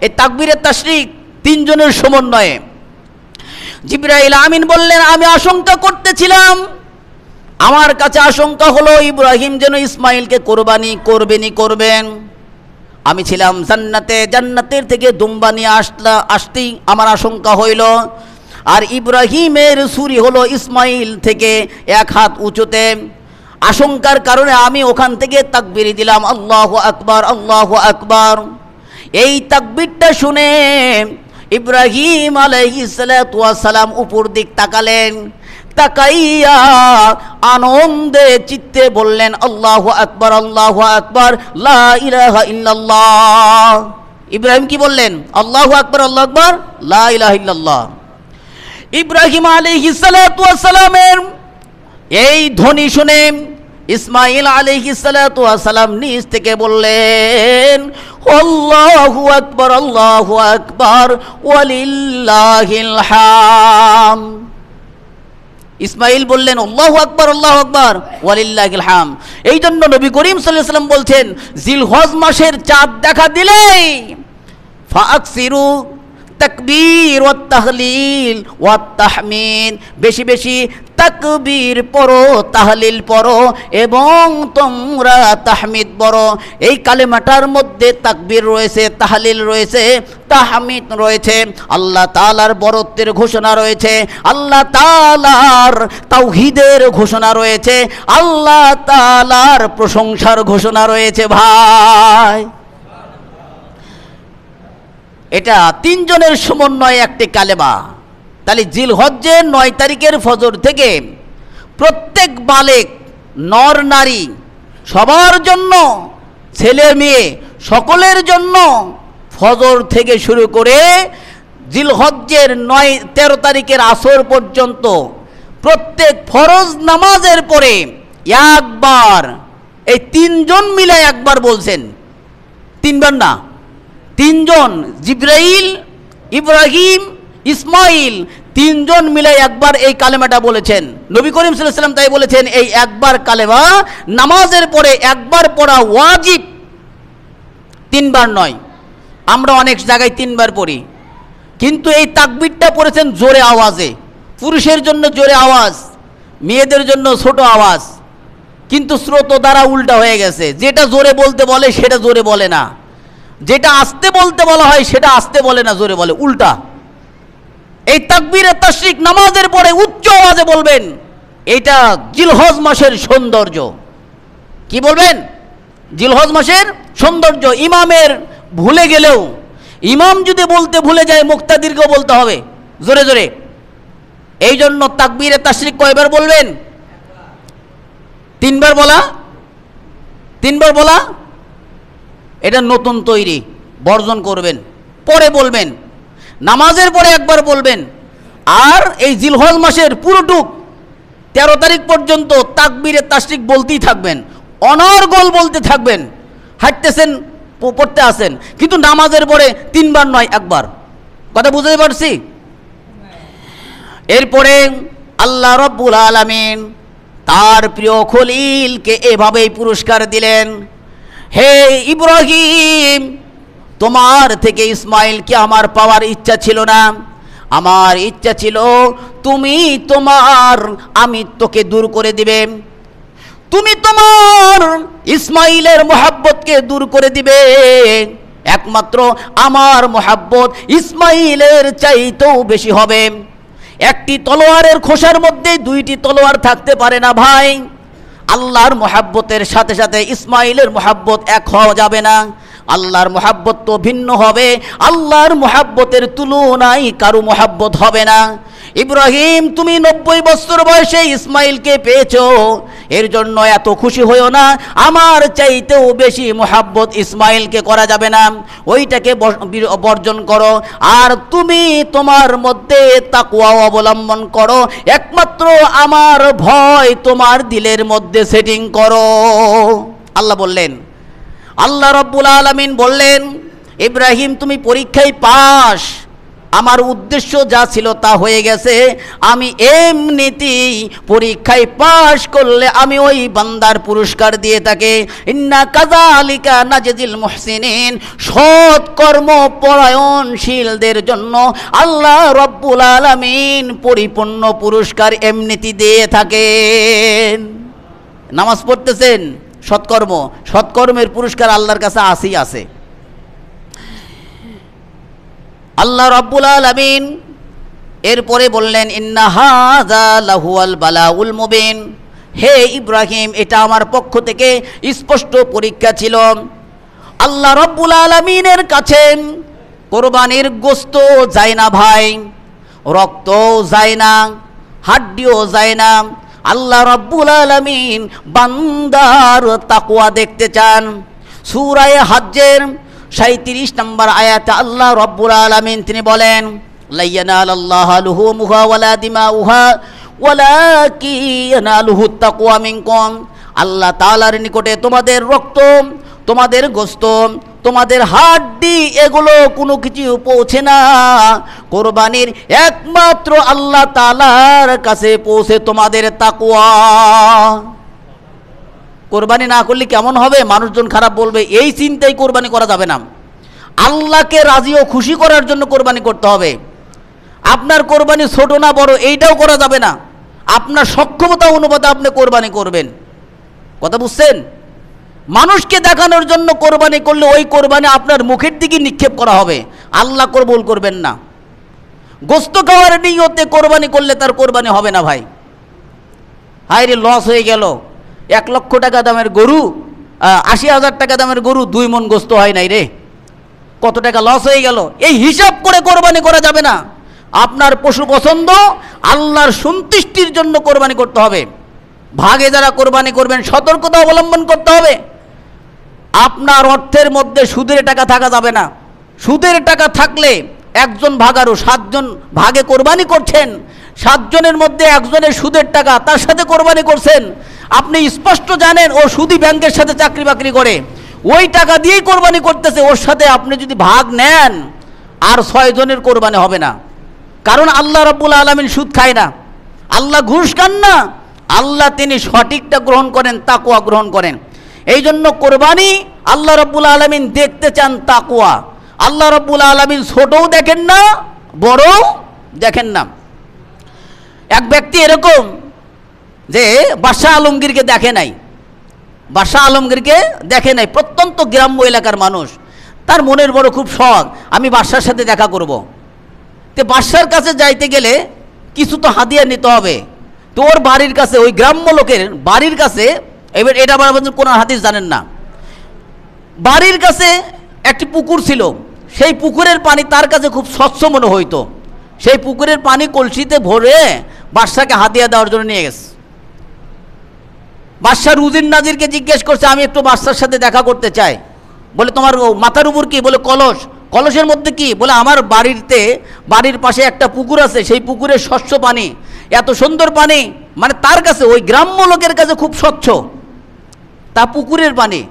এই তাকবীরে তাশরিক 3 জনের সমন্বয়ে। জিবরাইল আমিন বললেন, আমি আশঙ্কা করতেছিলাম, আমার কাছে আশঙ্কা হলো ইব্রাহিম যেন ইসমাইলকে কোরবানি করবেন। আমি ছিলাম জান্নাতে, জান্নাতের থেকে দুম্বা নিয়ে আসতেই আমার আশঙ্কা হইল। আর ইব্রাহিমের ছুরি হলো ইসমাইল থেকে 1 হাত উঁচুতে। আশঙ্কার কারণে আমি ওখান থেকে তাকবীর দিলাম, আল্লাহু আকবার, আল্লাহু আকবার। এই তাকবীরটা শুনে ইব্রাহিম আলাইহিস সালাতু ওয়াস সালাম উপর দিক তাকালেন। তাকাইয়া আনন্দে চিত্তে বললেন, আল্লাহু আকবার, আল্লাহু আকবার, লা ইলাহা ইল্লাল্লাহ। ইব্রাহিম কি বললেন? আল্লাহু আকবার, আল্লাহু আকবার, লা ইলাহা ইল্লাল্লাহ। ইব্রাহিম আলাইহিস সালাতু ওয়াস সালামের এই ধ্বনি শুনে ইসমাইল আলাইহিস সালাতু ওয়াস সালাম নিজ থেকে বললেন, আল্লাহু আকবার, আল্লাহু আকবার, ওয়ালিল্লাহিল হাম। ইসমাইল বললেন আল্লাহু আকবার, আল্লাহু আকবার, ওয়ালিল্লাহিল হাম। এই জন্য নবী করিম সাল্লাল্লাহু আলাইহি ওয়াসাল্লাম বলছেন, জিলহজ মাসের চাঁদ দেখা দিলেই ফাআকসিরু তাকবীর ওয়াত তাহলিল ওয়াত তাহমিদ, বেশি বেশি তাকবীর পড়ো, তাহলিল পড়ো এবং তোমরা তাহমিদ পড়ো। এই কালেমাটার মধ্যে তাকবীর রয়েছে, তাহলিল রয়েছে, তাহমিদ রয়েছে, আল্লাহ তাআলার বরত্বের ঘোষণা রয়েছে, আল্লাহ তাআলার তাওহীদের ঘোষণা রয়েছে, আল্লাহ তাআলার প্রশংসার ঘোষণা রয়েছে। ভাই, এটা তিনজনের সমন্বয়ে একটি কালেমা। তাহলে জিলহজ্জের 9 তারিখের ফজর থেকে প্রত্যেক বালেক, নর নারী সবার জন্য, ছেলে মেয়ে সকলের জন্য ফজর থেকে শুরু করে জিলহজ্জের 13 তারিখের আসর পর্যন্ত প্রত্যেক ফরজ নামাজের পরে একবার, এই তিনজন মিলে একবার বলছেন, তিনবার না, তিনজন, জিবরাইল, ইব্রাহিম, ইসমাইল, তিনজন মিলে একবার এই কালেমাটা বলেছেন। নবী করিম সাল্লাল্লাহু আলাইহি ওয়াসাল্লাম তাই বলেছেন, এই একবার কালেমা নামাজের পরে একবার পড়া ওয়াজিব, তিনবার নয়। আমরা অনেক জায়গায় তিনবার পড়ি, কিন্তু এই তাকবীরটা পড়েছেন জোরে আওয়াজে, পুরুষের জন্য জোরে আওয়াজ, মেয়েদের জন্য ছোট আওয়াজ। কিন্তু স্রোত দ্বারা উল্টা হয়ে গেছে, যেটা জোরে বলতে বলে সেটা জোরে বলে না, যেটা আস্তে বলতে বলা হয় সেটা আস্তে বলে না, জোরে বলে, উল্টা। এই তাকবীরে তাশরিক নামাজের পরে উচ্চ আওয়াজে বলবেন, এটা জিলহজ মাসের সৌন্দর্য। কি বলবেন? জিলহজ মাসের সৌন্দর্য। ইমামের ভুলে গেলেও, ইমাম যদি বলতে ভুলে যায়, মুক্তাদিরকেও বলতে হবে জোরে জোরে। এই জন্য তাকবীরে তাশরিক কয়বার বলবেন? তিনবার বলা, তিনবার বলা। এটা নতুন তৈরি, বর্জন করবেন, পরে বলবেন, নামাজের পরে একবার বলবেন। আর এই জিলহজ মাসের পুরোটুক 13 তারিখ পর্যন্ত তাকবীরে তাশরিক বলতেই থাকবেন, অনর্গল বলতে থাকবেন। হাঁটতেছেন, পড়তে আসেন, কিন্তু নামাজের পরে তিনবার নয়, একবার। কথা বুঝতে পারছি? এরপরে আল্লাহ রাব্বুল আলামিন তার প্রিয় খলিলকে এভাবেই পুরস্কার দিলেন, হে ইব্রাহিম, তোমার থেকে ইসমাইলকে আমার পাওয়ার ইচ্ছা ছিল না, আমার ইচ্ছা ছিল তুমি তোমার আমিত্বকে দূর করে দিবে, তুমি তোমার ইসমাইলের মোহাব্বতকে দূর করে দিবে। একমাত্র আমার মোহাব্বত ইসমাইলের চাইতেও বেশি হবে। একটি তলোয়ারের খোসার মধ্যে দুইটি তলোয়ার থাকতে পারে না ভাই। আল্লাহর মোহাব্বতের সাথে সাথে ইসমাইলের মোহাব্বত এক হওয়া যাবে না। আল্লাহর মোহাব্বত তো ভিন্ন হবে, আল্লাহর মোহাব্বতের তুলনায় কারো মোহাব্বত হবে না। ইব্রাহিম, তুমি 90 বছর বয়সে ইসমাইলকে পেয়েছো, এর জন্য এত খুশি হইও না। আমার চাইতেও বেশি মোহাব্বত ইসমাইলকে করা যাবে না, ওইটাকে বর্জন করো। আর তুমি তোমার মধ্যে তাকওয়া অবলম্বন করো, একমাত্র আমার ভয় তোমার দিলের মধ্যে সেটিং করো। আল্লাহ বললেন, আল্লাহ রাব্বুল আলামিন বললেন, ইব্রাহিম তুমি পরীক্ষায় পাস, আমার উদ্দেশ্য যা ছিল তা হয়ে গেছে। আমি এমনিতেই পরীক্ষায় পাশ করলে আমি ওই বান্দার পুরস্কার দিয়ে থাকি। ইন্না কাযালিকা নাজজিল মুহসিনিন, সৎ কর্ম পরায়ণশীলদের জন্য আল্লাহ রাব্বুল আলামিন পরিপূর্ণ পুরস্কার এমনিতেই দিয়ে থাকেন। নামাজ পড়তেছেন, সৎকর্ম, সৎকর্মের পুরস্কার আল্লাহর কাছে আসেই আছে। আল্লাহ রাব্বুল আলামিন এরপরে বললেন, ইন্না হাযা লাহুয়াল বালাউল মুবিন, হে ইব্রাহিম, এটা আমার পক্ষ থেকে স্পষ্ট পরীক্ষা ছিল। আল্লাহ রাব্বুল আলামিনের কাছে কোরবানির গোশত যায় না ভাই, রক্তও যায় না, হাড্ডিও যায় না। আল্লাহ রাব্বুল আলামিন বান্দার তাকওয়া দেখতে চান। সূরা হজ্জের 37 নম্বর আয়াতে আল্লাহ রাব্বুল আলামিন তিনি বলেন, লা ইয়ানালাল্লাহু লুহুমুহা ওয়ালা দিমাউহা ওয়ালাকিন ইয়ানালুহু তাকওয়া মিনকুম। আল্লাহ তাআলার নিকটে তোমাদের রক্ত, তোমাদের গোশত, তোমাদের হাড্ডি এগুলো কোনো কিছু পৌঁছে না। কোরবানির একমাত্র আল্লাহ তাআলার কাছে পৌঁছে তোমাদের তাকওয়া। কোরবানি না করলে কেমন হবে? মানুষজন খারাপ বলবে, এই চিন্তাই কোরবানি করা যাবে না। আল্লাহকে রাজি ও খুশি করার জন্য কোরবানি করতে হবে। আপনার কোরবানি ছোট না বড় এইটাও করা যাবে না, আপনার সক্ষমতা অনুপাতে আপনি কোরবানি করবেন। কথা বুঝছেন? মানুষকে দেখানোর জন্য কোরবানি করলে ওই কোরবানি আপনার মুখের দিকে নিক্ষেপ করা হবে, আল্লাহ কবুল করবেন না। গোশত খাওয়ার নিয়তে কোরবানি করলে তার কোরবানি হবে না ভাই। হায় রে, লস হয়ে গেল। 1 লক্ষ টাকা দামের গরু, 80,000 টাকা দামের গরু, 2 মণ গোশত হয় নাই রে, কত টাকা লস হয়ে গেল। এই হিসাব করে কোরবানি করা যাবে না। আপনার পশু পছন্দ, আল্লাহর সন্তুষ্টির জন্য কোরবানি করতে হবে। ভাগে যারা কোরবানি করবেন সতর্কতা অবলম্বন করতে হবে। আপনার অর্থের মধ্যে সুদের টাকা থাকা যাবে না। সুদের টাকা থাকলে একজন ভাগারও 7 জন ভাগে কোরবানি করছেন, 7 জনের মধ্যে একজনের সুদের টাকা, তার সাথে কোরবানি করছেন। আপনি স্পষ্ট জানেন ও সুদি ব্যাংকের সাথে চাকরি বাকরি করে, ওই টাকা দিয়েই কোরবানি করতেছে, ওর সাথে আপনি যদি ভাগ নেন আর 6 জনের কোরবানি হবে না। কারণ আল্লাহ রাব্বুল আলামিন সুদ খায় না, আল্লাহ ঘুষ খান না, আল্লাহ তিনি সঠিকটা গ্রহণ করেন, তাকওয়া গ্রহণ করেন। এই জন্য কোরবানি আল্লাহ রাব্বুল আলামিন দেখতে চান তাকওয়া। আল্লাহ রাব্বুল আলামিন ছোটও দেখেন না, বড়ও দেখেন না। এক ব্যক্তি এরকম যে বাদশাহ আলমগীরকে দেখে নাই, বাদশাহ আলমগীরকে দেখে নাই, প্রত্যন্ত গ্রাম্য এলাকার মানুষ। তার মনের বড় খুব শখ, আমি বাদশার সাথে দেখা করব। তো বাদশার কাছে যাইতে গেলে কিছু তো হাদিয়া নিতে হবে। তো ওর বাড়ির কাছে, ওই গ্রাম্য লোকের বাড়ির কাছে, এবার এটা আবার কোন হাদিস জানেন না, বাড়ির কাছে একটি পুকুর ছিল। সেই পুকুরের পানি তার কাছে খুব স্বচ্ছ মনে হইতো। সেই পুকুরের পানি কলসিতে ভরে বাদশাকে হাদিয়া দেওয়ার জন্য নিয়ে গেছে। বাদশাহ উজির নাজিরকে জিজ্ঞেস করছে, আমি একটু বাদশার সাথে দেখা করতে চাই। বলে তোমার মাথার উপর কি? বলে কলস। কলসের মধ্যে কি? বলে আমার বাড়ির পাশে একটা পুকুর আছে, সেই পুকুরের স্বচ্ছ পানি, এত সুন্দর পানি, মানে তার কাছে, ওই গ্রাম্য লোকের কাছে খুব স্বচ্ছ তা পুকুরের পানি,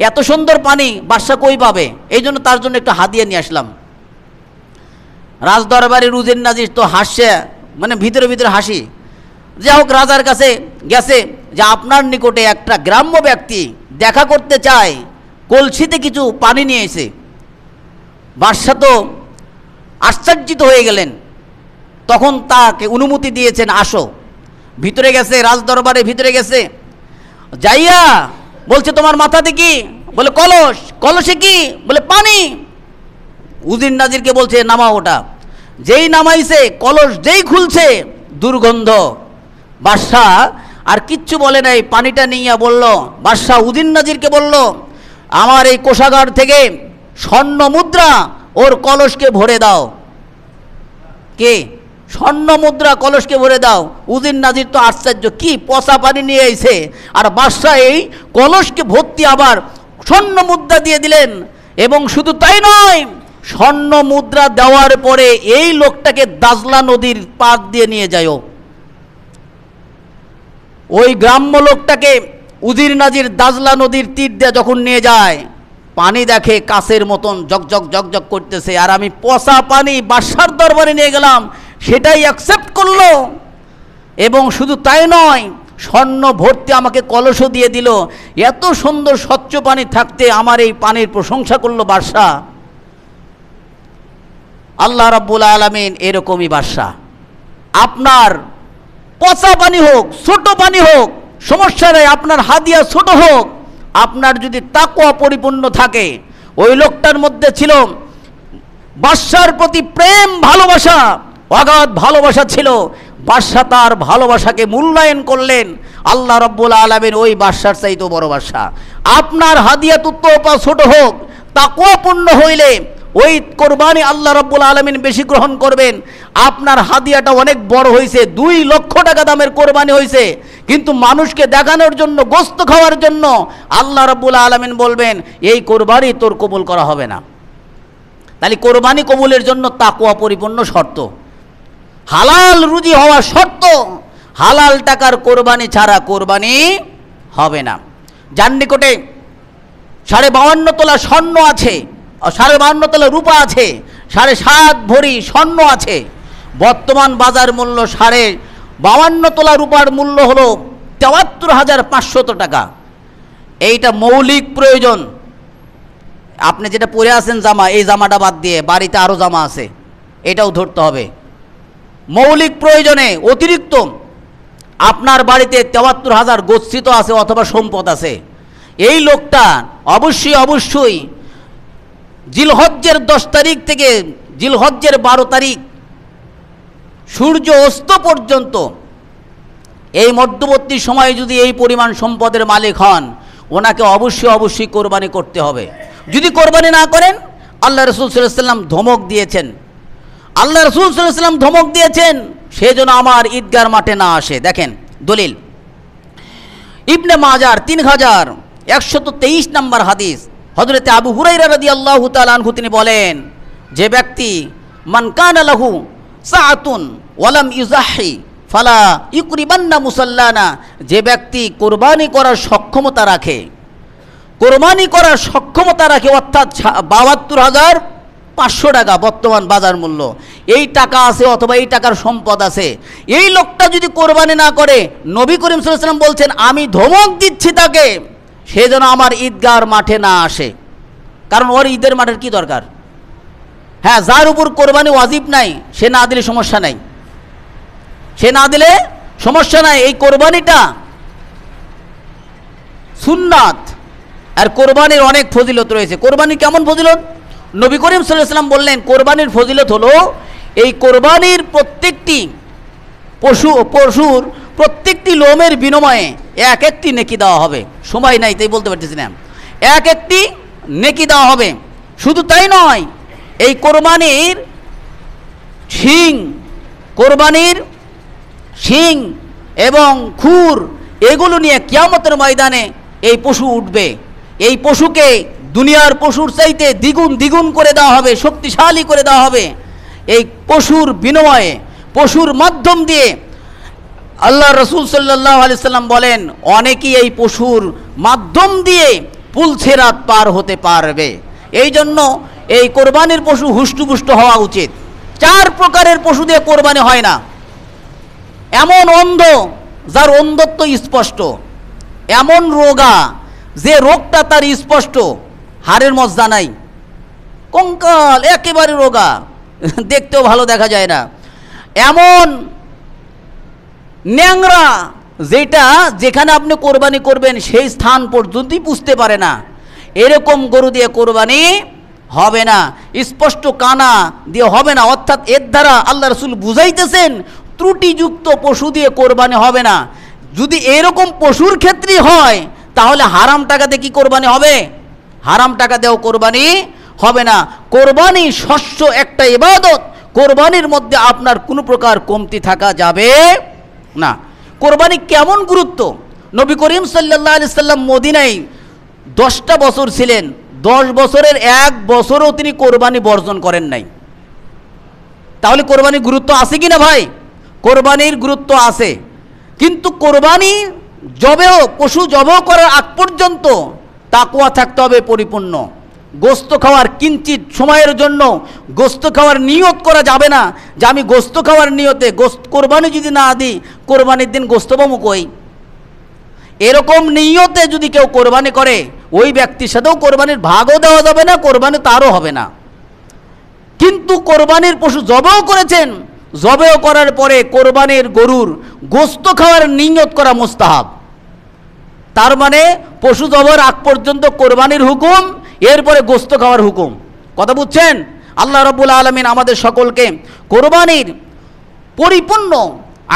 এত সুন্দর পানি বাদশাহ কই পাবে? এই জন্য তার জন্য একটা হাদিয়া নিয়ে আসলাম। রাজদরবারে উজির নাজির তো হাসছে, মানে ভিতরে ভিতরে হাসি। যাই হোক, রাজার কাছে গেছে যে আপনার নিকটে একটা গ্রাম্য ব্যক্তি দেখা করতে চায়, কলসিতে কিছু পানি নিয়ে এসে। বাদশাহ তো আশ্চর্যিত হয়ে গেলেন, তখন তাকে অনুমতি দিয়েছেন, আসো। ভিতরে গেছে, রাজদরবারে ভিতরে গেছে, যাইয়া বলছে তোমার মাথাতে কি? বলে কলস। কলসে কি? বলে পানি। উজির নাজিরকে বলছে নামাও ওটা। যেই নামাইছে, কলস যেই খুলছে, দুর্গন্ধ। বাদশাহ আর কিচ্ছু বলে নাই, পানিটা নিয়ে বলল, বাদশাহ উজির নাজিরকে বলল, আমার এই কোষাগার থেকে স্বর্ণ মুদ্রা ওর কলসকে ভরে দাও। কে? স্বর্ণ মুদ্রা কলসকে ভরে দাও। উজির নাজির তো আশ্চর্য, কি পচা পানি নিয়ে এসে, আর বাদশাহ এই কলসকে ভর্তি আবার স্বর্ণ মুদ্রা দিয়ে দিলেন। এবং শুধু তাই নয়, স্বর্ণ মুদ্রা দেওয়ার পরে এই লোকটাকে দাজলা নদীর পার দিয়ে নিয়ে যায়। ওই গ্রাম্য লোকটাকে উজির নাজির দাজলা নদীর তীর দিয়ে যখন নিয়ে যায়, পানি দেখে কাছের মতন জকজক জকজক করতেছে, আর আমি পচা পানি বাদশার দরবারে নিয়ে গেলাম, সেটাই অ্যাকসেপ্ট করলো। এবং শুধু তাই নয়, স্বর্ণ ভর্তি আমাকে কলসও দিয়ে দিল। এত সুন্দর স্বচ্ছ পানি থাকতে আমার এই পানির প্রশংসা করলো বাদশাহ। আল্লাহ রাব্বুল আলামিন এরকমই বাদশাহ। আপনার পচা পানি হোক, ছোট পানি হোক, সমস্যা নেই, আপনার হাদিয়া ছোট হোক, আপনার যদি তাকওয়া পরিপূর্ণ থাকে। ওই লোকটার মধ্যে ছিল বাদশার প্রতি প্রেম, ভালোবাসা, অগাধ ভালোবাসা ছিল। বাদশাহ তার ভালোবাসাকে মূল্যায়ন করলেন। আল্লাহ রাব্বুল আলামিন ওই বাদশার চাইতেও বড় বাদশাহ। আপনার হাদিয়া তুত্তপা ছোট হোক, তাকওয়াপূর্ণ হইলে ওই কোরবানি আল্লাহ রাব্বুল আলামিন বেশি গ্রহণ করবেন। আপনার হাদিয়াটা অনেক বড় হয়েছে, 2 লক্ষ টাকা দামের কোরবানি হয়েছে, কিন্তু মানুষকে দেখানোর জন্য, গোশত খাওয়ার জন্য, আল্লাহ রাব্বুল আলামিন বলবেন এই কোরবানি তোর কবুল করা হবে না। তাহলে কোরবানি কবুলের জন্য তাকওয়া পরিপূর্ণ শর্ত, হালাল রুজি হওয়া শর্ত। হালাল টাকার কোরবানি ছাড়া কোরবানি হবে না। যার নিকটে 52.5 তোলা স্বর্ণ আছে, 52.5 তোলা রূপা আছে, 7.5 ভরি স্বর্ণ আছে, বর্তমান বাজার মূল্য 52.5 তোলা রূপার মূল্য হলো 73,500 টাকা। এইটা মৌলিক প্রয়োজন। আপনি যেটা পরে আছেন জামা, এই জামাটা বাদ দিয়ে বাড়িতে আরও জামা আছে, এটাও ধরতে হবে। মৌলিক প্রয়োজনে অতিরিক্ত আপনার বাড়িতে 73,000 গচ্ছিত আছে অথবা সম্পদ আছে। এই লোকটা অবশ্যই জিলহজ্জের 10 তারিখ থেকে জিলহজ্জের 12 তারিখ সূর্য অস্ত পর্যন্ত এই মধ্যবর্তী সময়ে যদি এই পরিমাণ সম্পদের মালিক হন, ওনাকে অবশ্যই কোরবানি করতে হবে। যদি কোরবানি না করেন, আল্লাহ রাসূল সাল্লাল্লাহু আলাইহি ওয়াসাল্লাম ধমক দিয়েছেন, আল্লাহ রাসূল সাল্লাল্লাহু আলাইহি ওয়াসাল্লাম ধমক দিয়েছেন সে যেন আমার ঈদগার মাঠে না আসে। দেখেন দলিল, ইবনে মাজার 3123 নম্বর হাদিস, হযরতে আবু হুরায়রা রাদিয়াল্লাহু তাআলা আনহু তিনি বলেন, যে ব্যক্তি মান কানা লাহু সাআতুন ওয়ালাম ইউযাহি ফালা ইকরিবান্না মুসাল্লানা, যে ব্যক্তি কোরবানি করার সক্ষমতা রাখে, কোরবানি করার সক্ষমতা রাখে, অর্থাৎ 72,500 টাকা বর্তমান বাজার মূল্য, এই টাকা আছে অথবা এই টাকার সম্পদ আছে, এই লোকটা যদি কোরবানি না করে, নবী করিম সাল্লাল্লাহু আলাইহি ওয়াসাল্লাম বলছেন আমি ধমক দিচ্ছি তাকে, সে যেন আমার ঈদগার মাঠে না আসে। কারণ ওর ঈদের মাঠের কি দরকার? হ্যাঁ, যার উপর কোরবানি ওয়াজিব নাই সে না দিলে সমস্যা নাই, সে না দিলে সমস্যা নাই। এই কোরবানিটা সুন্নাত, আর কোরবানির অনেক ফজিলত রয়েছে। কোরবানি কেমন ফজিলত? নবী করিম সাল্লাল্লাহু আলাইহি ওয়াসাল্লাম বললেন কোরবানির ফজিলত হলো এই কোরবানির প্রত্যেকটি পশুর প্রত্যেকটি লোমের বিনিময়ে এক একটি নেকি দেওয়া হবে। সময় নাই তাই বলতে পারতেছি না, এক একটি নেকি দেওয়া হবে। শুধু তাই নয়, এই কোরবানির শিং এবং খুর এগুলো নিয়ে কিয়ামতের ময়দানে এই পশু উঠবে। এই পশুকে দুনিয়ার পশুর চাইতে দ্বিগুণ করে দেওয়া হবে, শক্তিশালী করে দেওয়া হবে। এই পশুর বিনিময়ে, পশুর মাধ্যম দিয়ে আল্লাহ রাসূল সাল্লাল্লাহু আলাইহি সাল্লাম বলেন অনেকেই এই পশুর মাধ্যম দিয়ে পুলসিরাত পার হতে পারবে। এই জন্য এই কোরবানির পশু হুষ্টপুষ্ট হওয়া উচিত। 4 প্রকারের পশু দিয়ে কোরবানি হয় না। এমন অন্ধ যার অন্ধত্ব স্পষ্ট, এমন রোগা যে রোগটা তার স্পষ্ট, হাড়ের মজ্জা নাই, কঙ্কাল একেবারে রোগা, দেখতেও ভালো দেখা যায় না, এমন ন্যাংরা যেখানে আপনি কোরবানি করবেন সেই স্থান পর্যন্তই বুঝতে পারে না, এরকম গরু দিয়ে কোরবানি হবে না। স্পষ্ট কানা দিয়ে হবে না। অর্থাৎ এর দ্বারা আল্লাহ রাসূল বুঝাইতেছেন ত্রুটিযুক্ত পশু দিয়ে কোরবানি হবে না। যদি এরকম পশুর ক্ষেত্রে হয় তাহলে হারাম টাকা দিয়ে কি কোরবানি হবে? হারাম টাকা দিয়েও কোরবানি হবে না। কোরবানি শস্য একটা ইবাদত, কোরবানির মধ্যে আপনার কোনো প্রকার কমতি থাকা যাবে না। কোরবানি কেমন গুরুত্ব? নবী করিম সাল্লাল্লাহু আলাইহি সাল্লাম মদিনায় 10টা বছর ছিলেন, 10 বছরের 1 বছরও তিনি কোরবানি বর্জন করেন নাই। তাহলে কোরবানির গুরুত্ব আছে কি না ভাই? কোরবানির গুরুত্ব আছে, কিন্তু কোরবানি পশু জবেহ করার আগ পর্যন্ত তাকওয়া থাকতে হবে পরিপূর্ণ। গোস্ত খাওয়ার কিঞ্চিত সময়ের জন্য গোস্ত খাওয়ার নিয়ত করা যাবে না যে আমি গোস্ত খাওয়ার নিয়তে কোরবানি যদি না দিই কোরবানির দিন গোস্ত পাবো কই। এরকম নিয়তে যদি কেউ কোরবানি করে ওই ব্যক্তির সাথেও কোরবানির ভাগও দেওয়া যাবে না, কোরবানি তারও হবে না। কিন্তু কোরবানির পশু জবেহ করেছেন, জবেহ করার পরে কোরবানির গরুর গোস্ত খাওয়ার নিয়ত করা মুস্তাহাব। তার মানে পশু জবেহর আগ পর্যন্ত কোরবানির হুকুম, এরপরে গোস্ত খাওয়ার হুকুম। কথা বুঝছেন? আল্লাহ রাব্বুল আলামিন আমাদের সকলকে কোরবানির পরিপূর্ণ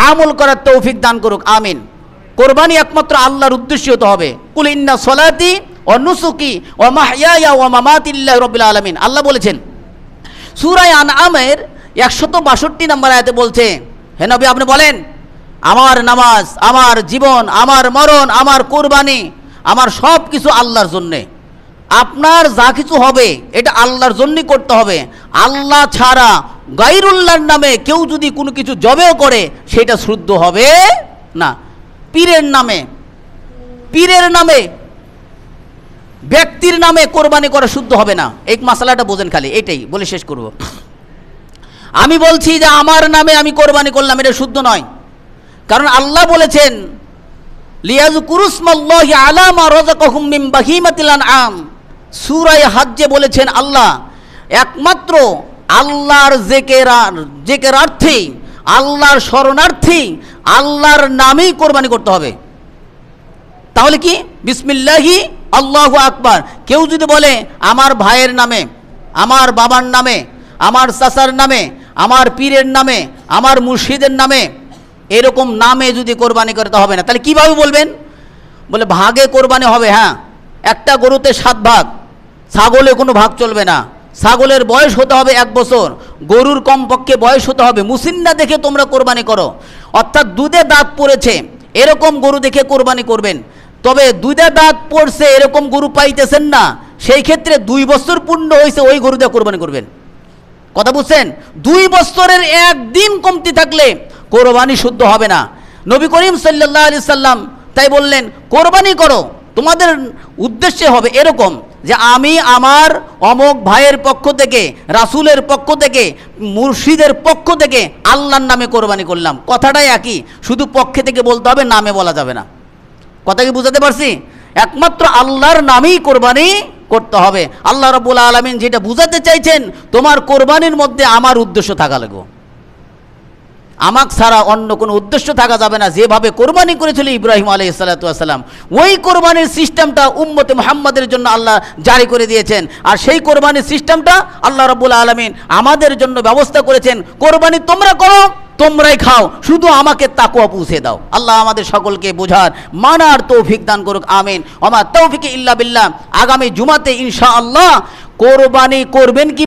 আমল করার তৌফিক দান করুক, আমিন। কোরবানি একমাত্র আল্লাহর উদ্দেশ্যে হতে হবে। কুল ইন্না সলাতি ওয়া নুসুকি ওয়া মাহইয়ায়া ওয়া মামাতি লিল্লাহি রাব্বিল আলামিন, আল্লাহ বলেছেন। সূরা আনআমের 162 নম্বর আয়াতে বলছে, হে নবী আপনি বলেন আমার নামাজ, আমার জীবন, আমার মরণ, আমার কোরবানি, আমার সব কিছু আল্লাহর জন্যে। আপনার যা কিছু হবে এটা আল্লাহর জন্যই করতে হবে। আল্লাহ ছাড়া গায়রুল্লাহর নামে কেউ যদি কোনো কিছু জবেহ করে সেটা শুদ্ধ হবে না। পীরের নামে, পীরের নামে, ব্যক্তির নামে কোরবানি করা শুদ্ধ হবে না। এই মাসালাটা বোঝেন, খালি এটাই বলে শেষ করব। আমি বলছি যে আমার নামে আমি কোরবানি করলাম, এটা শুদ্ধ নয়। কারণ আল্লাহ বলেছেন লিয়াযকুরুসমাল্লাহি আলা মা রাযাকাহুম মিন বাহিমাতিল আনআম, সূরা হজ্জে বলেছেন আল্লাহ একমাত্র আল্লাহর জিকিরার্থী, আল্লাহর শরণার্থী, আল্লাহর নামেই কোরবানি করতে হবে। তাহলে কি বিসমিল্লাহি আল্লাহু আকবার, কেউ যদি বলে আমার ভাইয়ের নামে, আমার বাবার নামে, আমার চাচার নামে, আমার পীরের নামে, আমার মুর্শিদের নামে, এরকম নামে যদি কোরবানি করতে হবে না, তাহলে কিভাবে বলবেন? বলে ভাগে কোরবানি হবে। হ্যাঁ, একটা গরুতে 7 ভাগ, ছাগলে কোনো ভাগ চলবে না। ছাগলের বয়স হতে হবে 1 বছর, গরুর কমপক্ষে বয়স হতে হবে। মুসিন্না দেখে তোমরা কোরবানি করো, অর্থাৎ দুধে দাঁত পড়েছে এরকম গরু দেখে কোরবানি করবেন। তবে দুধে দাঁত পড়ছে এরকম গরু পাইতেছেন না, সেই ক্ষেত্রে 2 বছর পূর্ণ হয়েছে ওই গরু দিয়ে কোরবানি করবেন। কথা বুঝছেন? 2 বছরের 1 দিন কমতি থাকলে কোরবানি শুদ্ধ হবে না। নবী করিম সাল্লাল্লাহু আলাইহি সাল্লাম তাই বললেন কোরবানি করো, তোমাদের উদ্দেশ্যে হবে এরকম যে আমি আমার অমক ভাইয়ের পক্ষ থেকে, রাসূলের পক্ষ থেকে, মুর্শিদের পক্ষ থেকে আল্লাহর নামে কোরবানি করলাম। কথাটাই একই, শুধু পক্ষে থেকে বলতে হবে, নামে বলা যাবে না। কথা কি বুঝাতে পারছি? একমাত্র আল্লাহর নামেই কোরবানি করতে হবে। আল্লাহ রাব্বুল আলামিন যেটা বুঝাতে চাইছেন, তোমার কোরবানির মধ্যে আমার উদ্দেশ্য থাকা লাগবে, আমাক ছাড়া অন্য কোনো উদ্দেশ্য থাকা যাবে না। যেভাবে কোরবানি করেছিল ইব্রাহিম আলাইহিস সালাতু ওয়াস সালাম, ওই কোরবানির সিস্টেমটা উম্মতে মুহাম্মাদের জন্য আল্লাহ জারি করে দিয়েছেন। আর সেই কোরবানির সিস্টেমটা আল্লাহ রাব্বুল আলামিন আমাদের জন্য ব্যবস্থা করেছেন। কোরবানি তোমরা করো, তোমরাই খাও, শুধু আমাকে তাকওয়া পৌঁছে দাও। আল্লাহ আমাদের সকলকে বোঝার, মানার তৌফিক দান করুক, আমিন। ওয়া মা তাওফিকি ইল্লা বিল্লাহ। আগামী জুমাতে ইনশাআল্লাহ কোরবানি করবেন কি